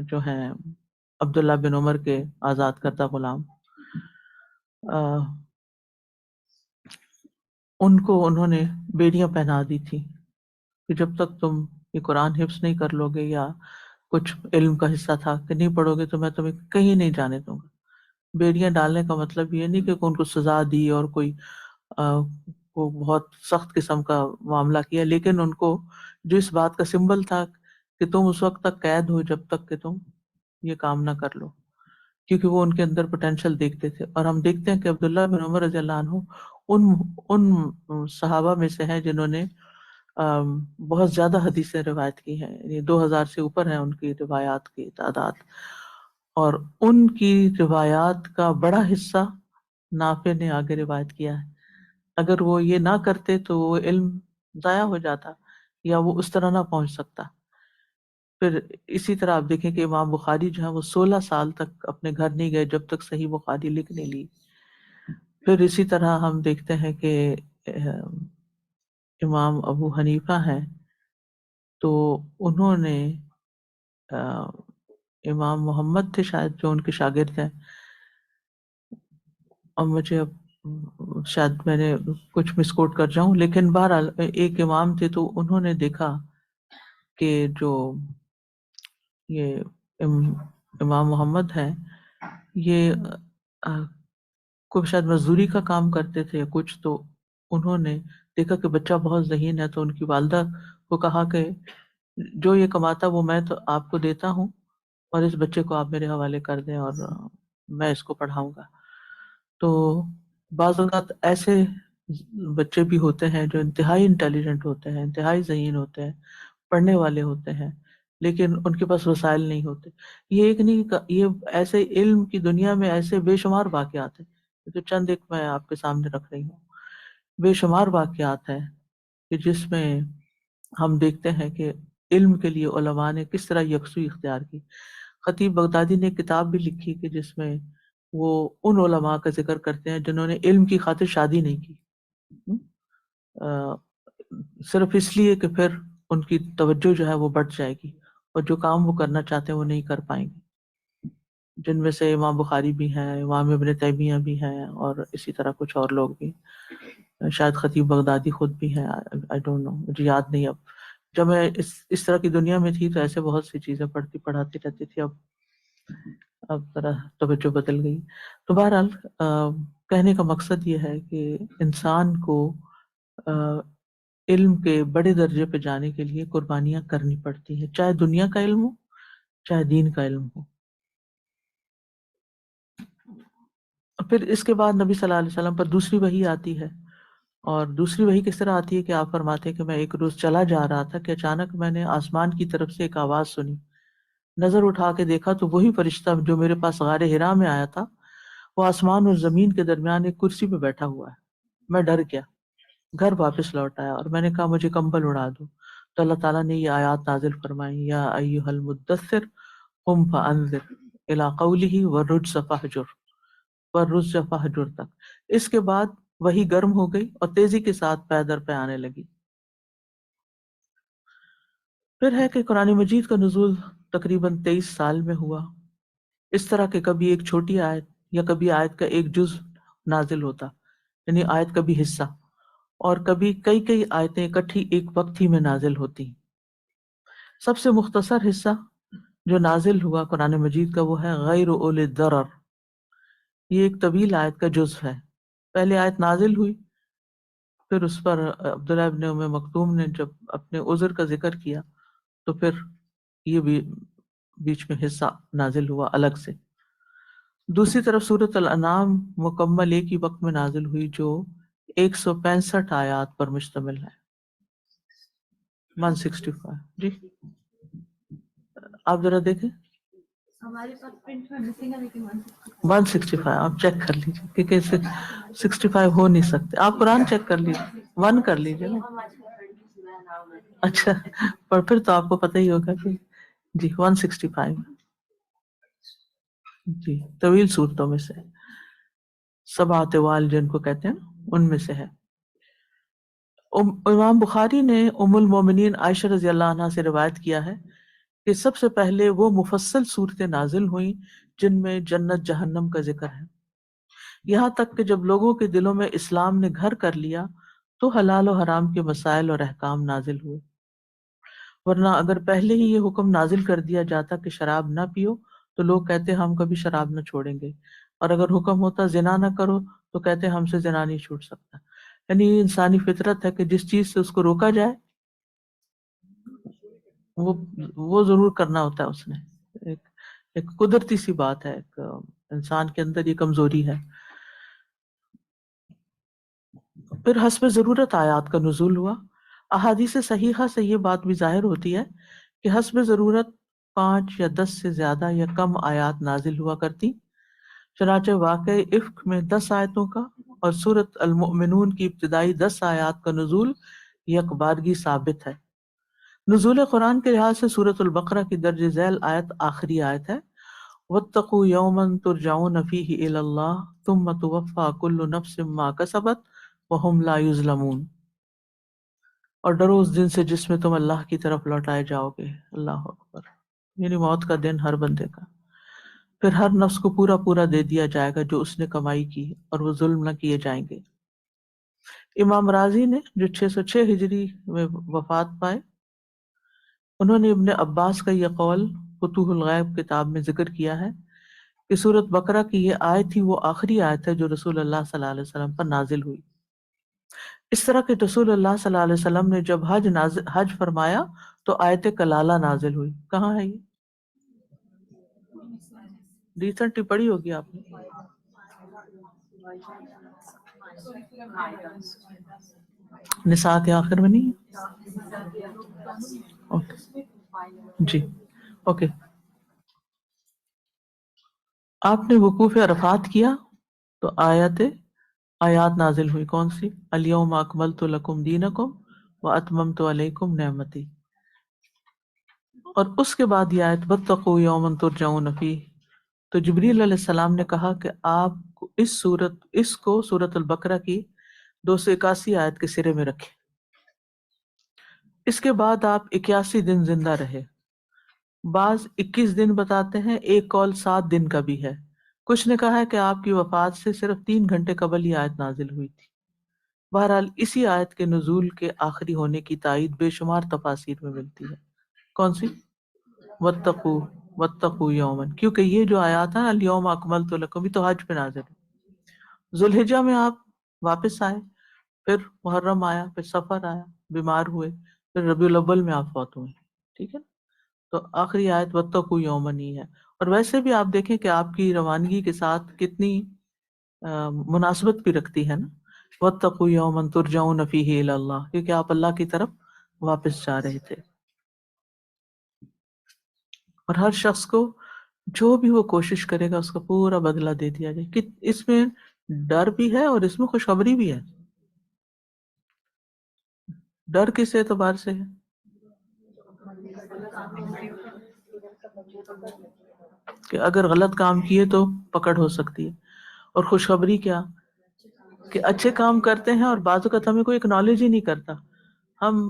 جو ہیں عبداللہ بن عمر کے آزاد کردہ غلام، ان کو انہوں نے بیڑیاں پہنا دی تھی کہ جب تک تم یہ قرآن حفظ نہیں کر لو گے، یا کچھ علم کا حصہ تھا کہ نہیں پڑھو گے تو میں تمہیں کہیں نہیں جانے دوں گا. بیڑیاں ڈالنے کا مطلب یہ نہیں کہ ان کو سزا دی اور کو بہت سخت قسم کا معاملہ کیا، لیکن ان کو جو اس بات کا سمبل تھا کہ تم اس وقت تک قید ہو جب تک کہ تم یہ کام نہ کر لو، کیونکہ وہ ان کے اندر پوٹینشیل دیکھتے تھے. اور ہم دیکھتے ہیں کہ عبداللہ بن عمر رضی اللہ عنہ ان صحابہ میں سے ہیں جنہوں نے بہت زیادہ حدیثیں روایت کی ہیں، یعنی 2000 سے اوپر ہیں ان کی روایات کی تعداد. اور ان کی روایات کا بڑا حصہ نافع نے آگے روایت کیا ہے. اگر وہ یہ نہ کرتے تو وہ علم ضائع ہو جاتا یا وہ اس طرح نہ پہنچ سکتا. پھر اسی طرح آپ دیکھیں کہ امام بخاری جو ہے وہ 16 سال تک اپنے گھر نہیں گئے جب تک صحیح بخاری لکھ نہیں لی. پھر اسی طرح ہم دیکھتے ہیں کہ امام ابو حنیفہ ہیں تو انہوں نے امام محمد تھے شاید جو ان کے شاگرد ہیں، اور مجھے اب شاید میں نے کچھ مس کوٹ کر جاؤں، لیکن بہرحال ایک امام تھے تو انہوں نے دیکھا کہ جو یہ امام محمد ہیں یہ کوئی شاید مزدوری کا کام کرتے تھے یا کچھ، تو انہوں نے دیکھا کہ بچہ بہت ذہین ہے تو ان کی والدہ کو کہا کہ جو یہ کماتا وہ میں تو آپ کو دیتا ہوں اور اس بچے کو آپ میرے حوالے کر دیں اور میں اس کو پڑھاؤں گا. تو بعض اوقات ایسے بچے بھی ہوتے ہیں جو انتہائی انٹیلیجنٹ ہوتے ہیں، انتہائی ذہین ہوتے ہیں، پڑھنے والے ہوتے ہیں، لیکن ان کے پاس وسائل نہیں ہوتے. یہ ایک نہیں، یہ ایسے علم کی دنیا میں ایسے بے شمار واقعات ہیں، تو چند ایک میں آپ کے سامنے رکھ رہی ہوں. بے شمار واقعات ہیں کہ جس میں ہم دیکھتے ہیں کہ علم کے لیے علماء نے کس طرح یکسوئی اختیار کی. خطیب بغدادی نے کتاب بھی لکھی کہ جس میں وہ ان علماء کا ذکر کرتے ہیں جنہوں نے علم کی خاطر شادی نہیں کی، صرف اس لیے کہ پھر ان کی توجہ جو ہے وہ بڑھ جائے گی، اور جو کام وہ کرنا چاہتے ہیں وہ نہیں کر پائیں گے، جن میں سے امام بخاری بھی ہیں، امام ابن تیمیہ بھی ہیں، اور اسی طرح کچھ اور لوگ بھی، شاید خطیب بغدادی خود بھی ہیں، آئی ڈونٹ نو، مجھے یاد نہیں اب۔ جب میں اس طرح کی دنیا میں تھی تو ایسے بہت سی چیزیں پڑھاتی رہتی تھی، اب ذرا توجہ بدل گئی۔ تو بہرحال کہنے کا مقصد یہ ہے کہ انسان کو علم کے بڑے درجے پہ جانے کے لیے قربانیاں کرنی پڑتی ہیں، چاہے دنیا کا علم ہو چاہے دین کا علم ہو۔ پھر اس کے بعد نبی صلی اللہ علیہ وسلم پر دوسری وحی آتی ہے، اور دوسری وحی کس طرح آتی ہے کہ آپ فرماتے ہیں کہ میں ایک روز چلا جا رہا تھا کہ اچانک میں نے آسمان کی طرف سے ایک آواز سنی، نظر اٹھا کے دیکھا تو وہی فرشتہ جو میرے پاس غار حرا میں آیا تھا وہ آسمان اور زمین کے درمیان ایک کرسی پہ بیٹھا ہوا ہے۔ میں ڈر گیا، گھر واپس لوٹ آیا اور میں نے کہا مجھے کمبل اڑا دو، تو اللہ تعالیٰ نے یہ آیات نازل فرمائی، یا ایھا المدثر قم فانذر الی قولہ والرجز فاہجر تک۔ اس کے بعد وہی گرم ہو گئی اور تیزی کے ساتھ پے در پہ آنے لگی۔ پھر ہے کہ قرآن مجید کا نزول تقریباً 23 سال میں ہوا، اس طرح کہ کبھی ایک چھوٹی آیت یا کبھی آیت کا ایک جز نازل ہوتا، یعنی آیت کا بھی حصہ، اور کبھی کئی آیتیں اکٹھی ایک وقت ہی میں نازل ہوتی۔ سب سے مختصر حصہ جو نازل ہوا قرآن مجید کا وہ ہے غیر اولی الضرر، یہ ایک طویل آیت کا جزء ہے۔ پہلے آیت نازل ہوئی، پھر اس پر عبداللہ ابن ام مکتوم نے جب اپنے عذر کا ذکر کیا تو پھر یہ بھی بیچ میں حصہ نازل ہوا الگ سے۔ دوسری طرف سورۃ الانعام مکمل ایک ہی وقت میں نازل ہوئی جو 165 آیات پر مشتمل ہے۔ 165 جی آپ ذرا دیکھیں، ہمارے پاس پرنٹ میں مسنگ ہے لیکن 165 آپ چیک کر لیجیے کیونکہ 65 ہو نہیں سکتے، آپ قرآن چیک کر لیجیے، 1 کر لیجیے نا۔ اچھا، پر پھر تو آپ کو پتہ ہی ہوگا کہ جی 165 جی طویل صورتوں میں سے، سبع طوال جن کو کہتے ہیں ان میں سے ہے۔ امام بخاری نے ام المومنین عائشہ رضی اللہ عنہا سے روایت کیا ہے کہ سب سے پہلے وہ مفصل صورتیں نازل ہوئیں جن میں جنت جہنم کا ذکر ہے، یہاں تک کہ جب لوگوں کے دلوں میں اسلام نے گھر کر لیا تو حلال و حرام کے مسائل اور احکام نازل ہوئے، ورنہ اگر پہلے ہی یہ حکم نازل کر دیا جاتا کہ شراب نہ پیو تو لوگ کہتے ہم کبھی شراب نہ چھوڑیں گے، اور اگر حکم ہوتا زنا نہ کرو تو کہتے ہم سے زنا نہیں چھوٹ سکتا۔ یعنی یہ انسانی فطرت ہے کہ جس چیز سے اس کو روکا جائے وہ ضرور کرنا ہوتا ہے، اس نے ایک قدرتی سی بات ہے، ایک انسان کے اندر یہ کمزوری ہے۔ پھر حسب ضرورت آیات کا نزول ہوا۔ احادیث صحیحہ سے یہ بات بھی ظاہر ہوتی ہے کہ حسب ضرورت 5 یا 10 سے زیادہ یا کم آیات نازل ہوا کرتی، چنانچہ واقع افک میں 10 آیتوں کا اور سورۃ المؤمنون کی ابتدائی 10 آیات کا نزول یکبارگی ثابت ہے۔ نزول قرآن کے لحاظ سے سورۃ البقرہ کی درج ذیل آیت آخری آیت ہے، وَاتَّقُوا يَوْمًا تُرْجَعُونَ فِيهِ إِلَى اللَّهِ ثُمَّ تُوَفَّى كُلُّ نَفْسٍ مَا كَسَبَتْ وَهُمْ لَا يُظْلَمُونَ، اور ڈرو اس دن سے جس میں تم اللہ کی طرف لوٹائے جاؤ گے۔ اللہ اکبر، یعنی موت کا دن ہر بندے کا۔ پھر ہر نفس کو پورا پورا دے دیا جائے گا جو اس نے کمائی کی، اور وہ ظلم نہ کیے جائیں گے۔ امام رازی نے جو 606 ہجری میں وفات پائے، انہوں نے ابن عباس کا یہ قول فتوح الغیب کتاب میں ذکر کیا ہے کہ سورۃ بقرہ کی یہ آیت ہی وہ آخری آیت ہے جو رسول اللہ صلی اللہ علیہ وسلم پر نازل ہوئی۔ اس طرح کہ رسول اللہ صلی اللہ علیہ وسلم نے جب حج فرمایا تو آیت کلالہ نازل ہوئی۔ کہاں ہے یہ؟ ریسنٹلی پڑھی ہوگی آپ نے۔ نساء کے آخر میں نہیں ہے؟ اوکے جی اوکے۔ آپ نے وقوف عرفات کیا تو آیات نازل ہوئی، کون سی؟ الیوم اکملت لکم دینکم واتممت علیکم نعمتی، اور اس کے بعد یہ آیت واتقوا یوما ترجعون فیہ۔ تو جبریل علیہ السلام نے کہا کہ آپ اس کو سورۃ البقرہ کی 281 آیت کے سرے میں رکھیں۔ اس کے بعد آپ 81 دن زندہ رہے. بعض 21 دن بتاتے ہیں، ایک قول 7 دن کا بھی ہے. کچھ نے کہا ہے کہ آپ کی وفات سے صرف 3 گھنٹے قبل یہ آیت نازل ہوئی تھی. بہرحال اسی آیت کے نزول کے آخری ہونے کی تائید بے شمار تفاسیر میں ملتی ہے. کون سی؟ واتقوا واتقوا یومن، کیونکہ یہ جو آیات ہے الیوم اکملت لکم، یہ تو حج پہ نازل ہے. ذوالحجہ میں آپ واپس آئے، پھر محرم آیا، پھر سفر آیا، بیمار ہوئے، پھر ربیع الاول میں آپ فوت ہوئے. ٹھیک ہے، تو آخری آیت واتقوا یومن ہی ہے. اور ویسے بھی آپ دیکھیں کہ آپ کی روانگی کے ساتھ کتنی مناسبت بھی رکھتی ہے نا، واتقوا یوما ترجعون فیہ الی اللہ، کیونکہ آپ اللہ کی طرف واپس جا رہے تھے. اور ہر شخص کو جو بھی وہ کوشش کرے گا اس کا پورا بدلہ دے دیا جائے. کہ اس میں ڈر بھی ہے اور اس میں خوشخبری بھی ہے. ڈر کس اعتبار سے ہے؟ کہ اگر غلط کام کیے تو پکڑ ہو سکتی ہے. اور خوشخبری کیا؟ کہ اچھے کام کرتے ہیں اور بعض اوقات ہمیں کوئی اکنالج ہی نہیں کرتا، ہم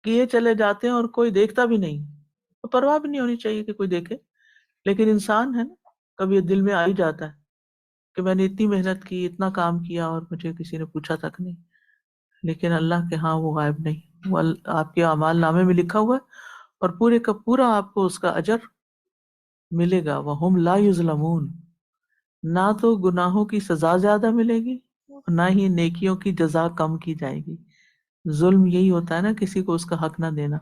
کیے چلے جاتے ہیں اور کوئی دیکھتا بھی نہیں. تو پرواہ بھی نہیں ہونی چاہیے کہ کوئی دیکھے، لیکن انسان ہے نا، کبھی دل میں آ ہی جاتا ہے کہ میں نے اتنی محنت کی، اتنا کام کیا اور مجھے کسی نے پوچھا تک نہیں. لیکن اللہ کے ہاں وہ غائب نہیں، وہ آپ کے اعمال نامے میں لکھا ہوا ہے اور پورے کا پورا آپ کو اس کا اجر ملے گا. وَهُمْ لَا يُظْلَمُونَ، نہ تو گناہوں کی سزا زیادہ ملے گی، نہ ہی نیکیوں کی جزا کم کی جائے گی. ظلم یہی ہوتا ہے نا، کسی کو اس کا حق نہ دینا.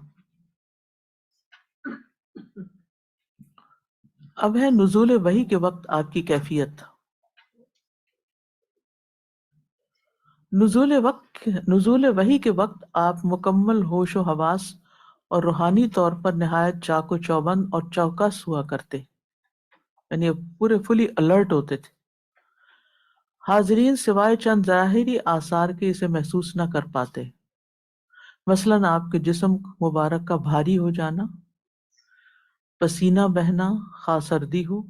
اب ہے نزول وحی کے وقت آپ کی کیفیت. نزول وحی کے وقت آپ مکمل ہوش و حواس اور روحانی طور پر نہایت چاق و چوبند اور چوکس ہوا کرتے، یعنی پورے فلی الرٹ ہوتے تھے. حاضرین سوائے چند ظاہری آثار کے اسے محسوس نہ کر پاتے، مثلاً آپ کے جسم مبارک کا بھاری ہو جانا، پسینہ بہنا، خاص سردی ہو.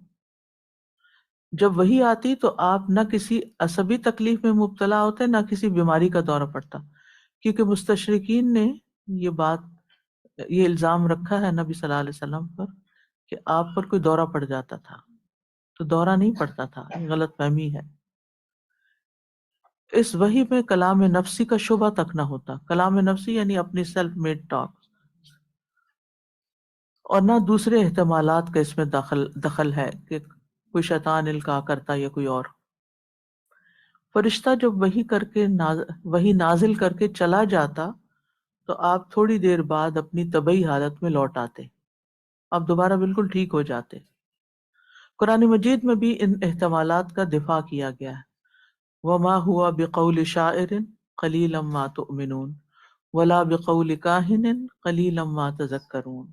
جب وحی آتی تو آپ نہ کسی عصبی تکلیف میں مبتلا ہوتے، نہ کسی بیماری کا دورہ پڑتا، کیونکہ مستشرقین نے یہ الزام رکھا ہے نبی صلی اللہ علیہ وسلم پر کہ آپ پر کوئی دورہ پڑ جاتا تھا. تو دورہ نہیں پڑتا تھا، یہ غلط فہمی ہے. اس وحی میں کلام نفسی کا شبہ تک نہ ہوتا. کلام نفسی یعنی اپنی سیلف میڈ ٹاک، اور نہ دوسرے احتمالات کا اس میں دخل ہے کہ کوئی شیطان القاء کرتا یا کوئی اور. فرشتہ جب وحی نازل کر کے چلا جاتا تو آپ تھوڑی دیر بعد اپنی طبعی حالت میں لوٹ آتے، آپ دوبارہ بالکل ٹھیک ہو جاتے. قرآن مجید میں بھی ان احتمالات کا دفاع کیا گیا ہے. وَمَا هُوَ بِقَوْلِ شَاعِرٍ قَلِيلًا مَا تُؤْمِنُونَ وَلَا بِقَوْلِ كَاهِنٍ قَلِيلًا مَا تَذَكَّرُونَ.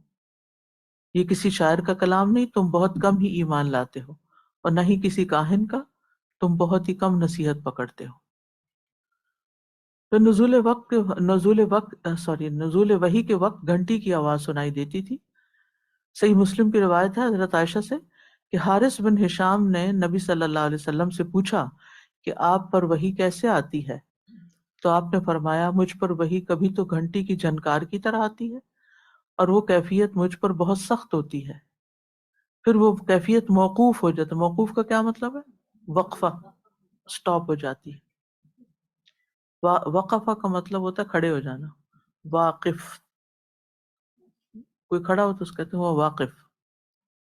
یہ کسی شاعر کا کلام نہیں، تم بہت کم ہی ایمان لاتے ہو، اور نہ ہی کسی کاہن کا، تم بہت ہی کم نصیحت پکڑتے ہو. تو نزول وحی کے وقت گھنٹی کی آواز سنائی دیتی تھی. صحیح مسلم کی روایت ہے حضرت عائشہ سے کہ حارث بن ہشام نے نبی صلی اللہ علیہ وسلم سے پوچھا کہ آپ پر وحی کیسے آتی ہے؟ تو آپ نے فرمایا، مجھ پر وحی کبھی تو گھنٹی کی جھنکار کی طرح آتی ہے، اور وہ کیفیت مجھ پر بہت سخت ہوتی ہے. پھر وہ کیفیت موقوف ہو جاتا. موقوف کا کیا مطلب ہے؟ وقفہ، سٹاپ ہو جاتی ہے. وقفہ کا مطلب ہوتا ہے کھڑے ہو جانا. واقف، کوئی کھڑا ہو تو اس کہتے ہیں وہ واقف.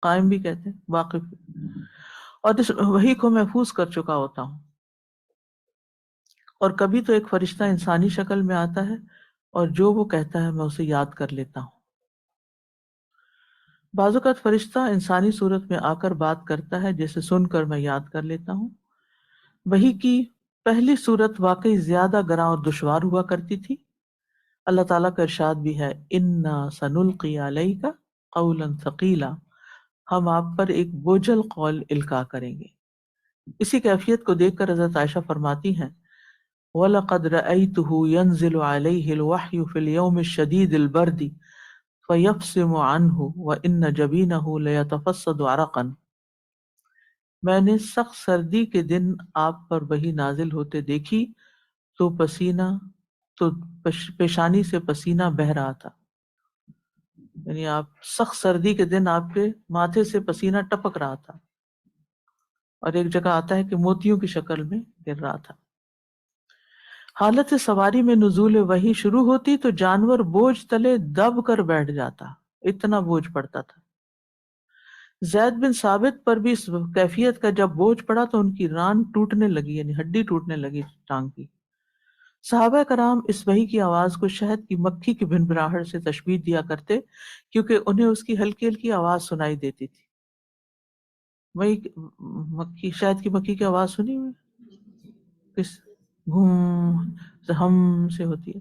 قائم بھی کہتے ہیں، واقف. اور اس وحی کو محفوظ کر چکا ہوتا ہوں. اور کبھی تو ایک فرشتہ انسانی شکل میں آتا ہے اور جو وہ کہتا ہے میں اسے یاد کر لیتا ہوں. بعض اوقات فرشتہ انسانی صورت میں آ کر بات کرتا ہے جسے سن کر میں یاد کر لیتا ہوں. وحی کی پہلی صورت واقعی زیادہ گراں اور دشوار ہوا کرتی تھی. اللہ تعالیٰ کا ارشاد بھی ہے، اِنَّا سَنُلْقِي عَلَيْكَ قَوْلًا ثَقِيلًا، ہم آپ پر ایک بوجھل قول القاء کریں گے. اسی کیفیت کو دیکھ کر حضرت عائشہ فرماتی ہیں، وَلَقَدْ رَأَيْتُهُ يَنزِلُ عَلَيْهِ الْوَحْيُ فِي الْيَوْمِ الشَّدِيدِ الْبَرْدِ فَيَفْصِمُ عَنْهُ وَإِنَّ جَبِينَهُ لَيَتَفَصَّدُ عَرَقًا. میں نے سخت سردی کے دن آپ پر وحی نازل ہوتے دیکھی تو پسینہ تو پیشانی سے پسینہ بہہ رہا تھا، یعنی آپ سخت سردی کے دن آپ کے ماتھے سے پسینہ ٹپک رہا تھا، اور ایک جگہ آتا ہے کہ موتیوں کی شکل میں گر رہا تھا۔ حالت سواری میں نزول وحی شروع ہوتی تو جانور بوجھ تلے دب کر بیٹھ جاتا، اتنا بوجھ پڑتا تھا۔ زید بن ثابت پر بھی اس کیفیت کا جب بوجھ پڑا تو ان کی ران ٹوٹنے لگی، یعنی ہڈی ٹوٹنے لگی ٹانگ کی۔ صحابہ کرام اس وحی کی آواز کو شہد کی مکھی کی بھنبھناہٹ سے تشبیہ دیا کرتے، کیونکہ انہیں اس کی ہلکی ہلکی آواز سنائی دیتی تھی۔ وہی مکھی، شہد کی مکھی کی آواز سنی ہوئی؟ کس ہم سے ہوتی ہے۔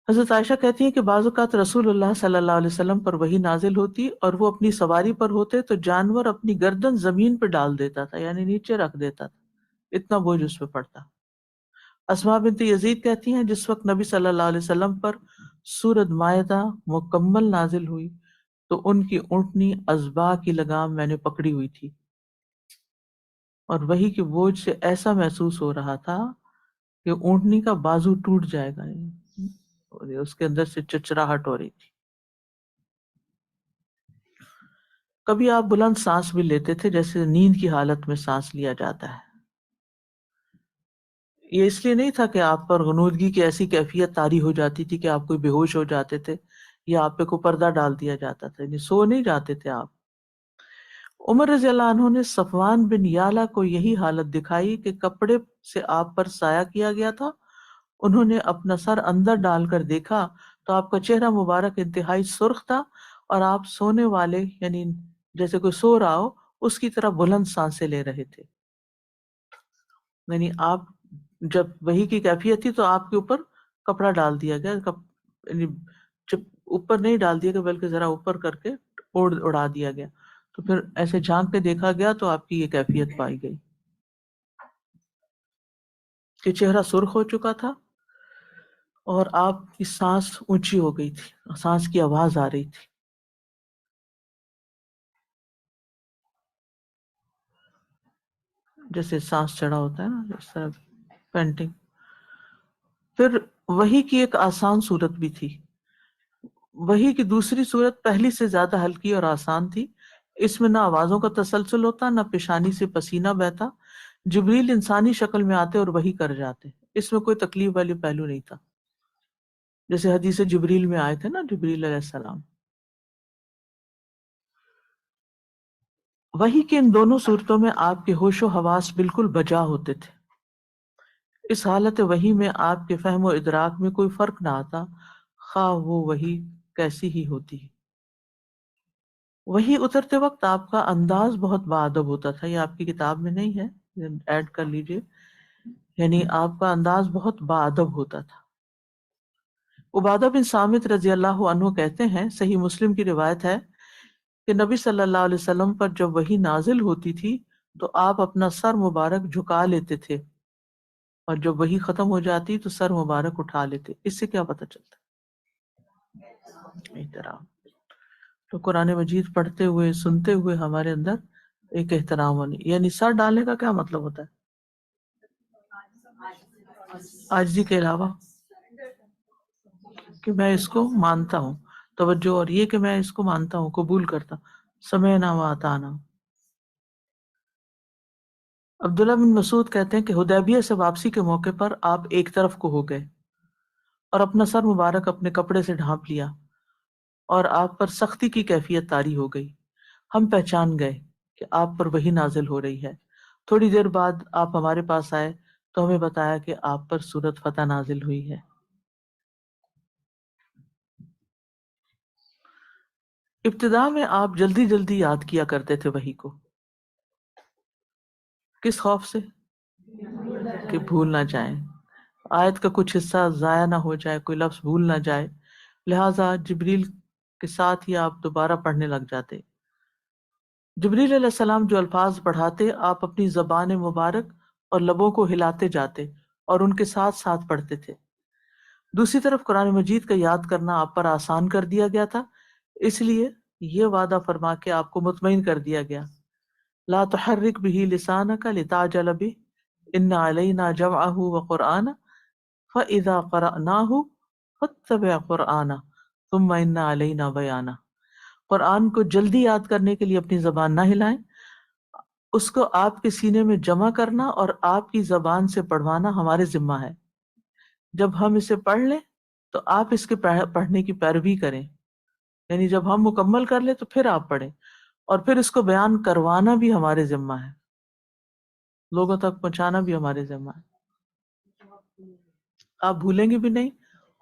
حضرت عائشہ کہتی ہیں کہ بعض اوقات رسول اللہ صلی اللہ علیہ وسلم پر وحی نازل ہوتی اور وہ اپنی سواری پر ہوتے تو جانور اپنی گردن زمین پہ ڈال دیتا تھا، یعنی نیچے رکھ دیتا تھا، اتنا بوجھ اس پہ پڑتا۔ اسماء بنت یزید کہتی ہیں جس وقت نبی صلی اللہ علیہ وسلم پر سورۃ مائدہ مکمل نازل ہوئی تو ان کی اونٹنی ازبا کی لگام میں نے پکڑی ہوئی تھی، اور وحی کے بوجھ سے ایسا محسوس ہو رہا تھا کہ اونٹنی کا بازو ٹوٹ جائے گا، اور اس کے اندر سے چچراہٹ ہو رہی تھی۔ کبھی آپ بلند سانس بھی لیتے تھے جیسے نیند کی حالت میں سانس لیا جاتا ہے۔ یہ اس لیے نہیں تھا کہ آپ پر غنودگی کی ایسی کیفیت طاری ہو جاتی تھی کہ آپ کوئی بے ہوش ہو جاتے تھے یا آپ پہ کوئی پردہ ڈال دیا جاتا تھا، یعنی سو نہیں جاتے تھے آپ۔ عمر رضی اللہ عنہ نے صفوان بن یالا کو یہی حالت دکھائی کہ کپڑے سے آپ پر سایہ کیا گیا تھا، انہوں نے اپنا سر اندر ڈال کر دیکھا تو آپ کا چہرہ مبارک انتہائی سرخ تھا، اور آپ سونے والے، یعنی جیسے کوئی سو رہا ہو اس کی طرح بلند سانسیں لے رہے تھے۔ یعنی آپ جب وحی کی کیفیت تھی تو آپ کے اوپر کپڑا ڈال دیا گیا، یعنی جب اوپر نہیں ڈال دیا گیا بلکہ ذرا اوپر کر کے اڑا دیا گیا، تو پھر ایسے جھانک کے دیکھا گیا تو آپ کی یہ کیفیت پائی گئی کہ چہرہ سرخ ہو چکا تھا اور آپ کی سانس اونچی ہو گئی تھی، سانس کی آواز آ رہی تھی۔ جیسے سانس چڑھا ہوتا ہے نا، اس طرح پینٹنگ۔ پھر وحی کی ایک آسان صورت بھی تھی۔ وحی کی دوسری صورت پہلی سے زیادہ ہلکی اور آسان تھی، اس میں نہ آوازوں کا تسلسل ہوتا، نہ پیشانی سے پسینہ بہتا، جبریل انسانی شکل میں آتے اور وحی کر جاتے، اس میں کوئی تکلیف والی پہلو نہیں تھا، جیسے حدیث جبریل میں آئے تھے نا، جبریل علیہ السلام۔ وحی کے ان دونوں صورتوں میں آپ کے ہوش و حواس بالکل بجا ہوتے تھے۔ اس حالت وحی میں آپ کے فہم و ادراک میں کوئی فرق نہ آتا، خواہ وہ وحی کیسی ہی ہوتی۔ وحی اترتے وقت آپ کا انداز بہت باادب ہوتا تھا، یہ آپ کی کتاب میں نہیں ہے، ایڈ کر لیجئے، یعنی آپ کا انداز بہت باادب ہوتا تھا۔ عبادہ بن صامت رضی اللہ عنہ کہتے ہیں، صحیح مسلم کی روایت ہے کہ نبی صلی اللہ علیہ وسلم پر جب وحی نازل ہوتی تھی تو آپ اپنا سر مبارک جھکا لیتے تھے، اور جب وحی ختم ہو جاتی تو سر مبارک اٹھا لیتے۔ اس سے کیا پتہ چلتا؟ احترام۔ تو قرآن مجید پڑھتے ہوئے، سنتے ہوئے ہمارے اندر ایک احترام ہونی، یعنی سر ڈالنے کا کیا مطلب ہوتا ہے؟ عاجزی کے علاوہ کہ میں اس کو مانتا ہوں، توجہ، اور یہ کہ میں اس کو مانتا ہوں، قبول کرتا ہوں، سمعنا و اطعنا۔ عبداللہ بن مسعود کہتے ہیں کہ حدیبیہ سے واپسی کے موقع پر آپ ایک طرف کو ہو گئے اور اپنا سر مبارک اپنے کپڑے سے ڈھانپ لیا، اور آپ پر سختی کی کیفیت طاری ہو گئی۔ ہم پہچان گئے کہ آپ پر وحی نازل ہو رہی ہے۔ تھوڑی دیر بعد آپ ہمارے پاس آئے تو ہمیں بتایا کہ آپ پر سورۃ فتح نازل ہوئی ہے۔ ابتدا میں آپ جلدی جلدی یاد کیا کرتے تھے وحی کو، کس خوف سے؟ کہ بھول نہ جائیں، آیت کا کچھ حصہ ضائع نہ ہو جائے، کوئی لفظ بھول نہ جائے، لہٰذا جبریل کے ساتھ ہی آپ دوبارہ پڑھنے لگ جاتے۔ جبریل علیہ السلام جو الفاظ پڑھاتے آپ اپنی زبان مبارک اور لبوں کو ہلاتے جاتے اور ان کے ساتھ ساتھ پڑھتے تھے۔ دوسری طرف قرآن مجید کا یاد کرنا آپ پر آسان کر دیا گیا تھا، اس لیے یہ وعدہ فرما کے آپ کو مطمئن کر دیا گیا، لا تحرک به لسانک لتعجل به ان علینا جمعہ وقرآن، فَإِذَا قَرَأْنَاهُ فَاتَّبِعْ قُرْآنَهُ ثُمَّ إِنَّ عَلَيْنَا بَيَانَهُ۔ قرآن کو جلدی یاد کرنے کے لیے اپنی زبان نہ ہلائیں، اس کو آپ کے سینے میں جمع کرنا اور آپ کی زبان سے پڑھوانا ہمارے ذمہ ہے۔ جب ہم اسے پڑھ لیں تو آپ اس کے پڑھنے کی پیروی کریں، یعنی جب ہم مکمل کر لیں تو پھر آپ پڑھیں، اور پھر اس کو بیان کروانا بھی ہمارے ذمہ ہے، لوگوں تک پہنچانا بھی ہمارے ذمہ ہے۔ آپ بھولیں گے بھی نہیں،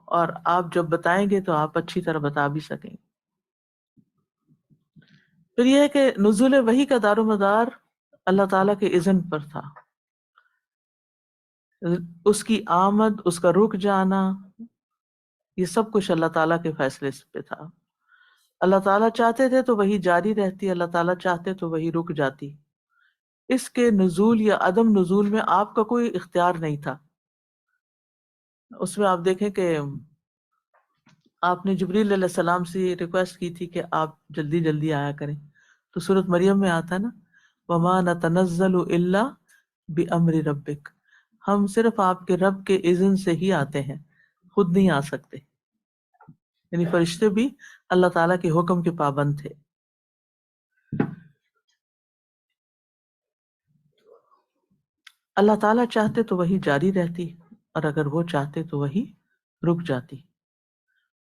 اور آپ جب بتائیں گے تو آپ اچھی طرح بتا بھی سکیں گے۔ پھر یہ ہے کہ نزول وحی کا دار و مدار اللہ تعالیٰ کے اذن پر تھا، اس کی آمد، اس کا رک جانا، یہ سب کچھ اللہ تعالیٰ کے فیصلے پہ تھا۔ اللہ تعالیٰ چاہتے تھے تو وہی جاری رہتی، اللہ تعالیٰ چاہتے تو وہی رک جاتی۔ اس کے نزول یا عدم نزول میں آپ کا کوئی اختیار نہیں تھا۔ اس میں آپ دیکھیں کہ آپ نے جبریل علیہ السلام سے یہ ریکویسٹ کی تھی کہ آپ جلدی جلدی آیا کریں، تو سورۃ مریم میں آتا ہے نا، وَمَا نَتَنَزَّلُ إِلَّا بِأَمْرِ رَبِّكَ، ہم صرف آپ کے رب کے اذن سے ہی آتے ہیں، خود نہیں آ سکتے۔ یعنی فرشتے بھی اللہ تعالیٰ کے حکم کے پابند تھے۔ اللہ تعالیٰ چاہتے تو وہی جاری رہتی، اور اگر وہ چاہتے تو وہی رک جاتی۔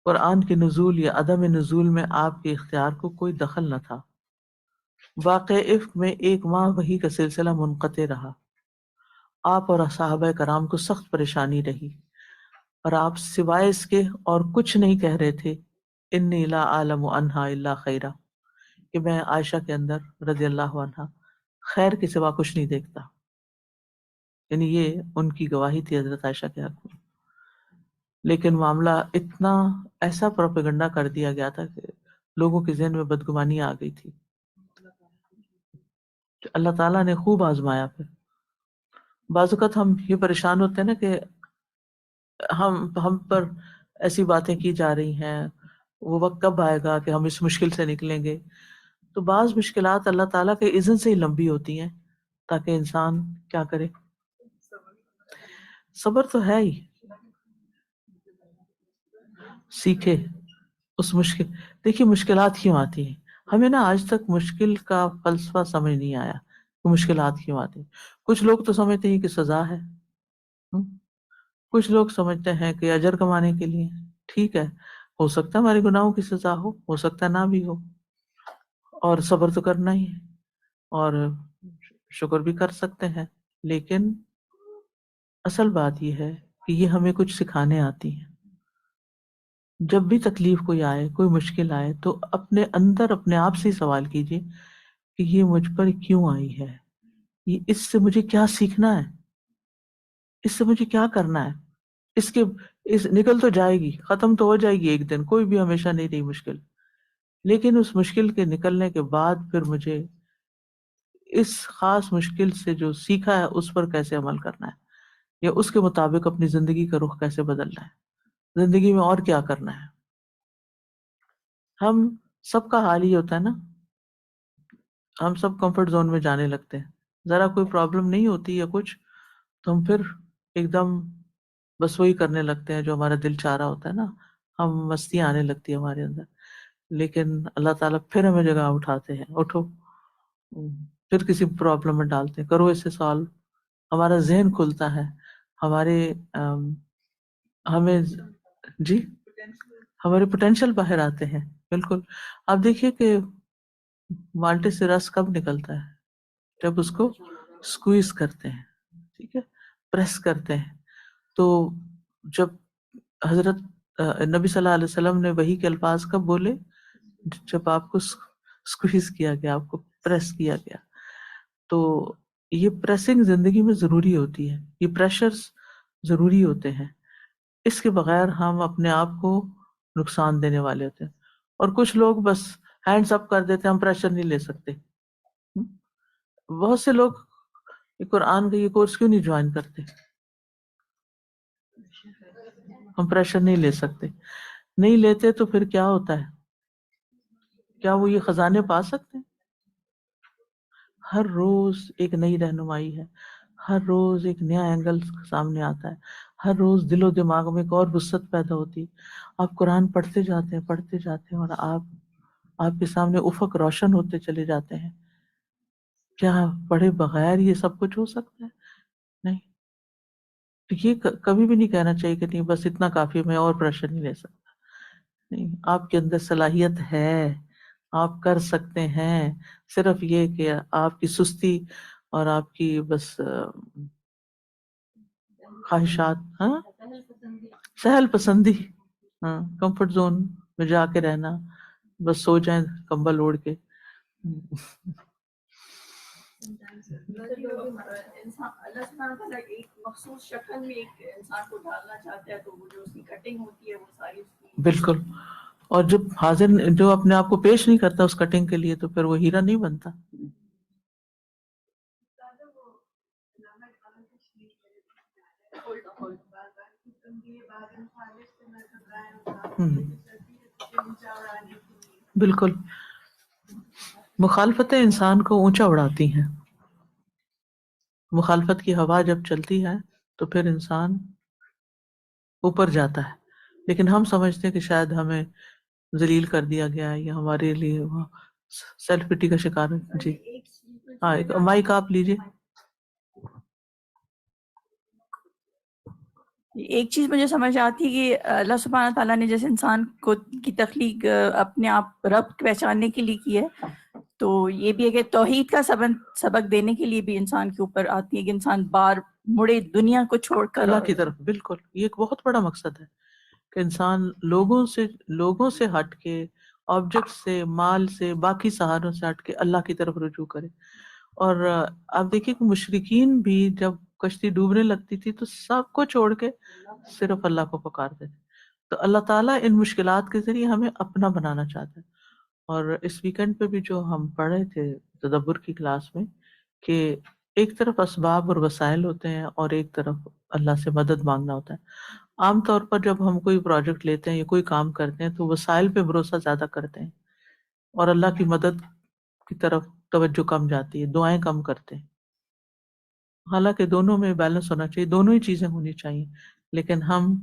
قرآن کے نزول یا عدم نزول میں آپ کے اختیار کو کوئی دخل نہ تھا۔ واقع افک میں 1 ماہ وحی کا سلسلہ منقطع رہا، آپ اور صحابہ کرام کو سخت پریشانی رہی، اور آپ سوائے اس کے اور کچھ نہیں کہہ رہے تھے، انی لا اعلم عنہا الا خیرا، کہ میں عائشہ کے اندر رضی اللہ عنہا خیر کے سوا کچھ نہیں دیکھتا۔ یعنی یہ ان کی گواہی تھی حضرت عائشہ کے حق میں، لیکن معاملہ اتنا ایسا پروپیگنڈا کر دیا گیا تھا کہ لوگوں کے ذہن میں بدگمانی آ گئی تھی۔ اللہ تعالیٰ نے خوب آزمایا۔ پھر بعض اوقات ہم یہ پریشان ہوتے ہیں نا کہ ہم پر ایسی باتیں کی جا رہی ہیں، وہ وقت کب آئے گا کہ ہم اس مشکل سے نکلیں گے؟ تو بعض مشکلات اللہ تعالیٰ کے اذن سے ہی لمبی ہوتی ہیں، تاکہ انسان کیا کرے، صبر تو ہے ہی، سیکھے اس مشکل۔ دیکھیے مشکلات کیوں آتی ہیں، ہمیں نا آج تک مشکل کا فلسفہ سمجھ نہیں آیا کہ مشکلات کیوں آتی ہیں۔ کچھ لوگ تو سمجھتے ہیں کہ سزا ہے، کچھ لوگ سمجھتے ہیں کہ اجر کمانے کے لیے۔ ٹھیک ہے، ہو سکتا ہے ہمارے گناہوں کی سزا ہو سکتا ہے نہ بھی ہو، اور صبر تو کرنا ہی ہے، اور شکر بھی کر سکتے ہیں، لیکن اصل بات یہ ہے کہ یہ ہمیں کچھ سکھانے آتی ہیں۔ جب بھی تکلیف کوئی آئے، کوئی مشکل آئے، تو اپنے اندر اپنے آپ سے سوال کیجیے کہ یہ مجھ پر کیوں آئی ہے، یہ اس سے مجھے کیا سیکھنا ہے، اس سے مجھے کیا کرنا ہے۔ اس نکل تو جائے گی، ختم تو ہو جائے گی ایک دن، کوئی بھی ہمیشہ نہیں رہی مشکل، لیکن اس مشکل کے نکلنے کے بعد پھر مجھے اس خاص مشکل سے جو سیکھا ہے اس پر کیسے عمل کرنا ہے، یا اس کے مطابق اپنی زندگی کا رخ کیسے بدلنا ہے، زندگی میں اور کیا کرنا ہے۔ ہم سب کا حال ہی ہوتا ہے نا، ہم سب کمفرٹ زون میں جانے لگتے ہیں، ذرا کوئی پرابلم نہیں ہوتی یا کچھ تو ہم پھر ایک دم بس وہی کرنے لگتے ہیں جو ہمارا دل چاہ رہا ہوتا ہے نا، ہم مستیاں آنے لگتی ہے ہمارے اندر، لیکن اللہ تعالیٰ پھر ہمیں جگہ اٹھاتے ہیں، اٹھو، پھر کسی پرابلم میں ڈالتے ہیں، کرو اسے سالو، ہمارا ذہن کھلتا ہے، ہمارے ہمیں جی ہمارے پوٹینشیل باہر آتے ہیں۔ بالکل، آپ دیکھیے کہ مالٹے سے رس کب نکلتا ہے، جب اس کو سکویز کرتے ہیں، ٹھیک ہے، پریس کرتے ہیں۔ تو جب حضرت نبی صلی اللہ علیہ وسلم نے وحی کے الفاظ کب بولے، جب آپ کو سکویز کیا گیا، آپ کو پریس کیا گیا۔ تو یہ پریسنگ زندگی میں ضروری ہوتی ہے، یہ پریشرز ضروری ہوتے ہیں، اس کے بغیر ہم اپنے آپ کو نقصان دینے والے ہوتے ہیں۔ اور کچھ لوگ بس ہینڈز اپ کر دیتے ہیں، ہم پریشر نہیں لے سکتے۔ بہت سے لوگ قرآن کا یہ کورس کیوں نہیں جوائن کرتے، ہم پریشر نہیں لے سکتے، نہیں لیتے تو پھر کیا ہوتا ہے، کیا وہ یہ خزانے پا سکتے ہیں؟ ہر روز ایک نئی رہنمائی ہے، ہر روز ایک نیا اینگل سامنے آتا ہے، ہر روز دل و دماغ میں ایک اور وسعت پیدا ہوتی ہے. آپ قرآن پڑھتے جاتے ہیں اور آپ کے سامنے افق روشن ہوتے چلے جاتے ہیں. کیا پڑھے بغیر یہ سب کچھ ہو سکتا ہے؟ نہیں. تو یہ کبھی بھی نہیں کہنا چاہیے کہ نہیں بس اتنا کافی ہے، میں اور پریشر نہیں لے سکتا. نہیں، آپ کے اندر صلاحیت ہے، آپ کر سکتے ہیں. صرف یہ کہ آپ کی سستی اور آپ کی بس خواہشات، ہاں، سہل پسندی، ہاں، کمفرٹ زون میں جا کے رہنا، بس سو جائیں کمبل اوڑھ کے. انسان اللہ سبحانہ وتعالیٰ ایک مخصوص شکل میں ایک انسان کو ڈالنا چاہتا ہے، تو وہ جو اس کی کٹنگ ہوتی ہے وہ ساری اس کی بالکل. اور جب حاضر جو اپنے آپ کو پیش نہیں کرتا اس کٹنگ کے لیے تو پھر وہ ہیرا نہیں بنتا. بالکل. مخالفتیں انسان کو اونچا اڑاتی ہیں. مخالفت کی ہوا جب چلتی ہے تو پھر انسان اوپر جاتا ہے، لیکن ہم سمجھتے ہیں کہ شاید ہمیں ذلیل کر دیا گیا ہے یا ہمارے لیے وہ سیلف پٹی کا شکار ہے. جی ہاں، ایک مائک آپ لیجیے. ایک چیز مجھے سمجھ آتی ہے کہ اللہ سبحانہ تعالیٰ نے جیسے انسان کو کی تخلیق اپنے آپ رب پہچاننے کے لیے کی ہے، تو یہ بھی ہے کہ توحید کا سبق دینے کے لیے بھی انسان کے اوپر آتی ہے کہ انسان بار مڑے دنیا کو چھوڑ کر اللہ کی طرف. بالکل، یہ ایک بہت بڑا مقصد ہے کہ انسان لوگوں سے ہٹ کے، آبجیکٹ سے، مال سے، باقی سہاروں سے ہٹ کے اللہ کی طرف رجوع کرے. اور آپ دیکھیے کہ مشرکین بھی جب کشتی ڈوبنے لگتی تھی تو سب کو چھوڑ کے صرف اللہ کو پکارتے تھے. تو اللہ تعالیٰ ان مشکلات کے ذریعے ہمیں اپنا بنانا چاہتا ہے. اور اس ویکینڈ پہ بھی جو ہم پڑھے تھے تدبر کی کلاس میں کہ ایک طرف اسباب اور وسائل ہوتے ہیں اور ایک طرف اللہ سے مدد مانگنا ہوتا ہے. عام طور پر جب ہم کوئی پروجیکٹ لیتے ہیں یا کوئی کام کرتے ہیں تو وسائل پہ بھروسہ زیادہ کرتے ہیں اور اللہ کی مدد کی طرف توجہ کم جاتی ہے، دعائیں کم کرتے ہیں. حالانکہ دونوں میں بیلنس ہونا چاہیے، دونوں ہی چیزیں ہونی چاہیے، لیکن ہم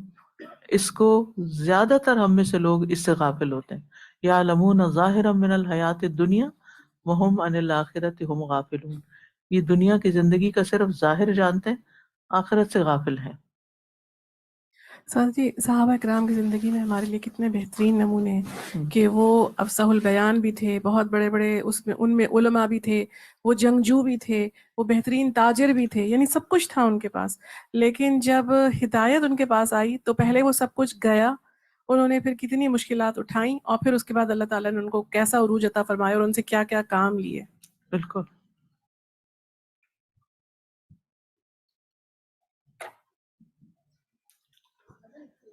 اس کو زیادہ تر ہم میں سے لوگ اس سے غافل ہوتے ہیں. یعلمون ظاہرا من الحیات الدنیا وہم عن الآخرۃ ہم غافلون. یہ دنیا کی زندگی کا صرف ظاہر جانتے ہیں، آخرت سے غافل ہیں. سر جی، صحابہ کرام کی زندگی میں ہمارے لیے کتنے بہترین نمونے ہیں کہ وہ افصح البیان بھی تھے، بہت بڑے بڑے ان میں علماء بھی تھے، وہ جنگجو بھی تھے، وہ بہترین تاجر بھی تھے، یعنی سب کچھ تھا ان کے پاس. لیکن جب ہدایت ان کے پاس آئی تو پہلے وہ سب کچھ گیا، انہوں نے پھر کتنی مشکلات اٹھائیں اور پھر اس کے بعد اللہ تعالیٰ نے ان کو کیسا عروج عطا فرمایا اور ان سے کیا کیا کام لیے. بالکل.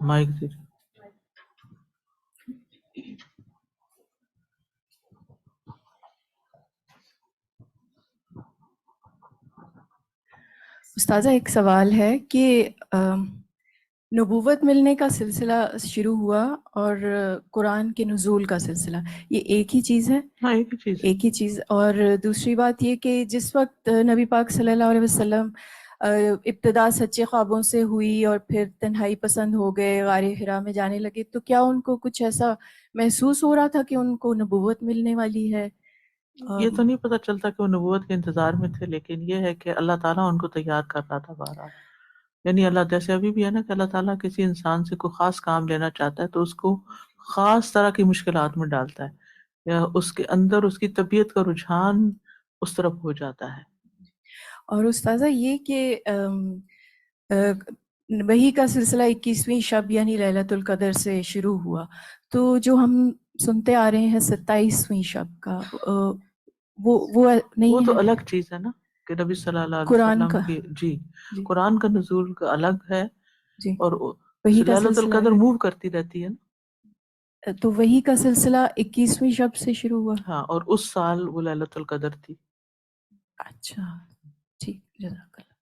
مائک دیجیے. استاذہ ایک سوال ہے کہ نبوت ملنے کا سلسلہ شروع ہوا اور قرآن کے نزول کا سلسلہ، یہ ایک ہی چیز ہے؟ ہاں، ایک ہی چیز. ایک ہی چیز. اور دوسری بات یہ کہ جس وقت نبی پاک صلی اللہ علیہ وسلم ابتدا سچے خوابوں سے ہوئی اور پھر تنہائی پسند ہو گئے، غار حرا میں جانے لگے، تو کیا ان کو کچھ ایسا محسوس ہو رہا تھا کہ ان کو نبوت ملنے والی ہے؟ یہ تو نہیں پتہ چلتا کہ وہ نبوت کے انتظار میں تھے، لیکن یہ ہے کہ اللہ تعالیٰ ان کو تیار کر رہا تھا بہرحال. یعنی اللہ جیسے ابھی بھی ہے نا کہ اللہ تعالیٰ کسی انسان سے کوئی خاص کام لینا چاہتا ہے تو اس کو خاص طرح کی مشکلات میں ڈالتا ہے یا اس کے اندر اس کی طبیعت کا رجحان اس طرف ہو جاتا ہے. اور استاذہ یہ کہ وحی کا سلسلہ 21ویں شب یعنی لیلۃ القدر سے شروع ہوا، تو جو ہم سنتے آ رہے ہیں 27ویں شب کا وہ نہیں وہ ہے تو الگ چیز ہے نا کہ نبی صلی اللہ علیہ قرآن وسلم کا. کی جی جی قرآن کا نزول کا الگ ہے جی اور وحی کا لیلۃ سلسلہ القدر ہے، موو کرتی رہتی ہے نا. تو وحی کا سلسلہ 21ویں شب سے شروع ہوا. ہاں، اور اس سال وہ لیلۃ القدر تھی. اچھا ٹھیک، جزاک اللہ.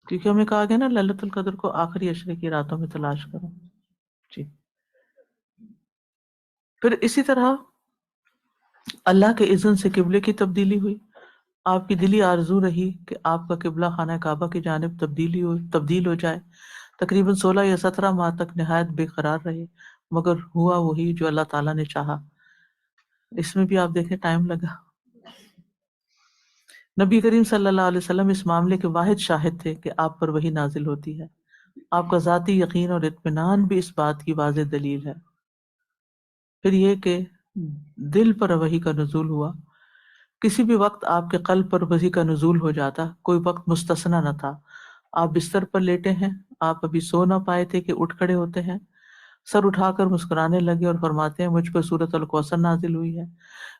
کیونکہ ہمیں کہا گیا نا لیلۃ القدر کو آخری عشرے کی راتوں میں تلاش کرو. جی. پھر اسی طرح اللہ کے اذن سے قبلے کی تبدیلی ہوئی آپ کی دلی آرزو رہی کہ آپ کا قبلہ خانہ کعبہ کی جانب تبدیل ہو جائے. تقریباً 16 یا 17 ماہ تک نہایت بے قرار رہے، مگر ہوا وہی جو اللہ تعالیٰ نے چاہا. اس میں بھی آپ دیکھیں ٹائم لگا. نبی کریم صلی اللہ علیہ وسلم اس معاملے کے واحد شاہد تھے کہ آپ پر وحی نازل ہوتی ہے. آپ کا ذاتی یقین اور اطمینان بھی اس بات کی واضح دلیل ہے. پھر یہ کہ دل پر وحی کا نزول ہوا. کسی بھی وقت آپ کے قلب پر وحی کا نزول ہو جاتا، کوئی وقت مستثنا نہ تھا. آپ بستر پر لیٹے ہیں، آپ ابھی سو نہ پائے تھے کہ اٹھ کھڑے ہوتے ہیں، سر اٹھا کر مسکرانے لگے اور فرماتے ہیں مجھ پر سورۃ الکوثر نازل ہوئی ہے.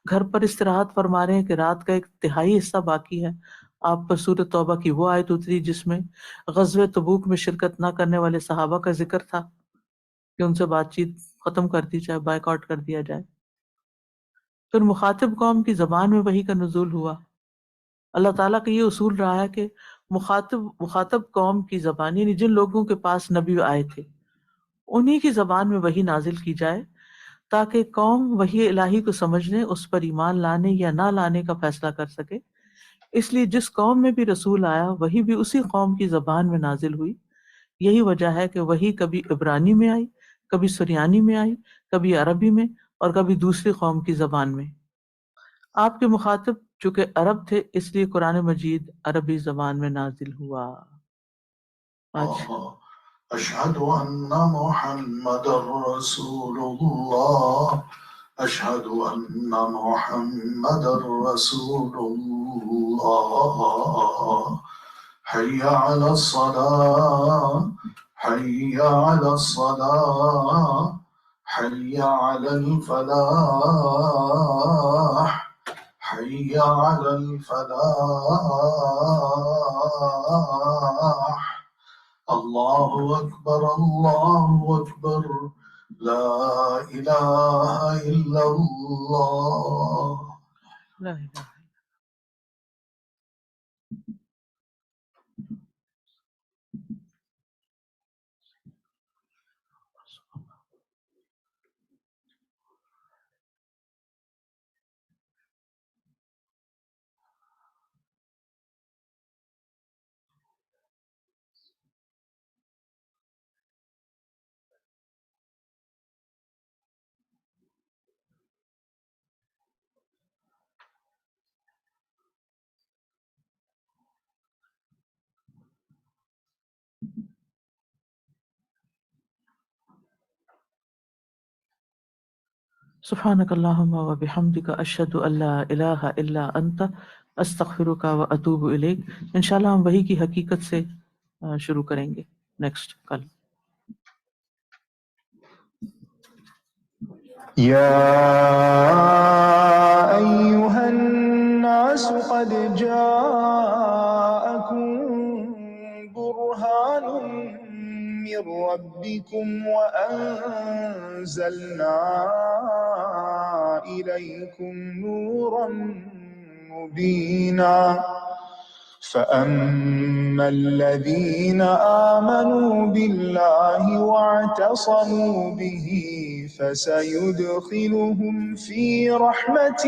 گھر پر استراحت فرما رہے ہیں کہ رات کا ایک تہائی حصہ باقی ہے، آپ پر سورۃ توبہ کی وہ آیت اتری جس میں غزوہ تبوک میں شرکت نہ کرنے والے صحابہ کا ذکر تھا کہ ان سے بات چیت ختم کر دی جائے، بائیکاٹ کر دیا جائے. پھر مخاطب قوم کی زبان میں وحی کا نزول ہوا. اللہ تعالیٰ کا یہ اصول رہا ہے کہ مخاطب قوم کی زبان، یعنی جن لوگوں کے پاس نبی آئے تھے انہی کی زبان میں وحی نازل کی جائے تاکہ قوم وحی الہی کو سمجھنے، اس پر ایمان لانے یا نہ لانے کا فیصلہ کر سکے. اس لیے جس قوم میں بھی رسول آیا وہی بھی اسی قوم کی زبان میں نازل ہوئی. یہی وجہ ہے کہ وہی کبھی عبرانی میں آئی، کبھی سریانی میں آئی، کبھی عربی میں اور کبھی دوسری قوم کی زبان میں. آپ کے مخاطب چونکہ عرب تھے اس لیے قرآن مجید عربی زبان میں نازل ہوا. اشہد ان محمد رسول اللہ، اشہد ان محمد رسول اللہ، حی علی الصلاة، حی علی الصلاة، حی علی الفلاح، حی علی الفلاح. اللہ اکبر، اللہ اکبر، لا الہ الا اللہ. لا الہ. سبحانک اللہم و بحمدک اشہد ان لا الہ الا انت استغفرک و اتوب الیک. انشاءاللہ ہم وحی کی حقیقت سے شروع کریں گے نیکسٹ کل. يا أيها الناس قد جاءكم برهان من ربكم وأنزلنا إليكم نورا مبينا. فأما الذين آمنوا بالله واعتصموا به فسيدخلهم في رحمة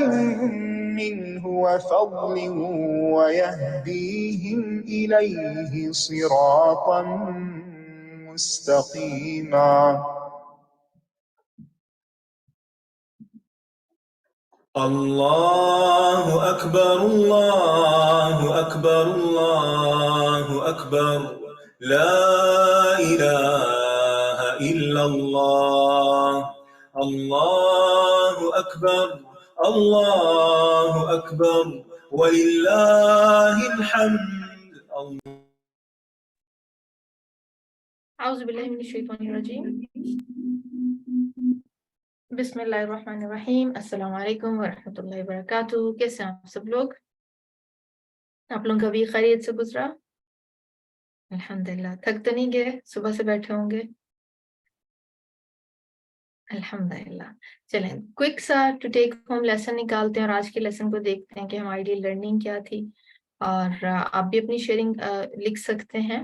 منه وفضل ويهديهم إليه صراطا مستقيما. اللہ اکبر، اللہ اکبر، اللہ اکبر، لا الہ الا اللہ. اللہ اکبر، اللہ اکبر، وللہ الحمد. اعوذ باللہ من الشیطان الرجیم. بسم اللہ الرحمن الرحیم. السلام علیکم ورحمۃ اللہ وبرکاتہ. کیسے ہیں آپ سب لوگ؟ آپ لوگوں کا بھی خیریت سے گزرا؟ الحمدللہ. تھک تو نہیں گئے؟ صبح سے بیٹھے ہوں گے. الحمدللہ. چلیں کوئک سا ٹو ٹیک ہوم لیسن نکالتے ہیں اور آج کے لیسن کو دیکھتے ہیں کہ ہماری ڈیل لرننگ کیا تھی. اور آپ بھی اپنی شیئرنگ لکھ سکتے ہیں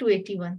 281,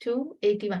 281।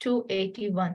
281।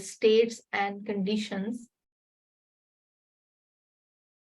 states and conditions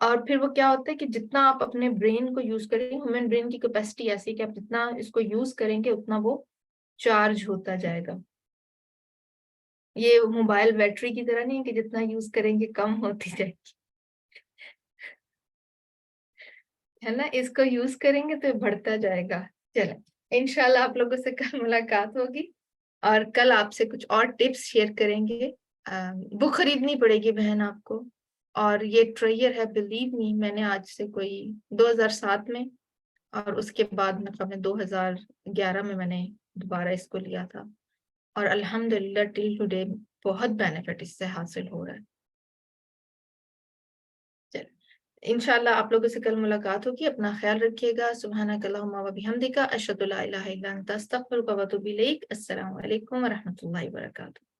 اور پھر وہ کیا ہوتا ہے کہ جتنا آپ اپنے برین کو یوز کریں گے، ہیومن برین کی کیپیسٹی ایسی ہے کہ آپ جتنا اس کو یوز کریں گے اتنا وہ چارج ہوتا جائے گا. یہ موبائل بیٹری کی طرح نہیں ہے کہ جتنا یوز کریں گے کم ہوتی جائے گی، ہے نا. اس کو یوز کریں گے تو بڑھتا جائے گا. چلیں انشاءاللہ آپ لوگوں سے کل ملاقات ہوگی اور کل آپ سے کچھ اور ٹپس شیئر کریں گے. بک خریدنی پڑے گی بہن آپ کو، اور یہ ٹریئر ہے بلیو می، میں نے آج سے کوئی 2007 میں اور اس کے بعد مطلب 2011 میں نے دوبارہ اس کو لیا تھا، اور الحمدللہ ٹل ٹوڈے بہت بینیفٹ اس سے حاصل ہو رہا ہے. چل انشاءاللہ آپ لوگوں سے کل ملاقات ہوگی. اپنا خیال رکھیے گا. سبحانک اللہم و بحمدک، اشہد لا الہ الا انت، استغفرک و اتوب الیک. السلام علیکم ورحمۃ اللہ وبرکاتہ.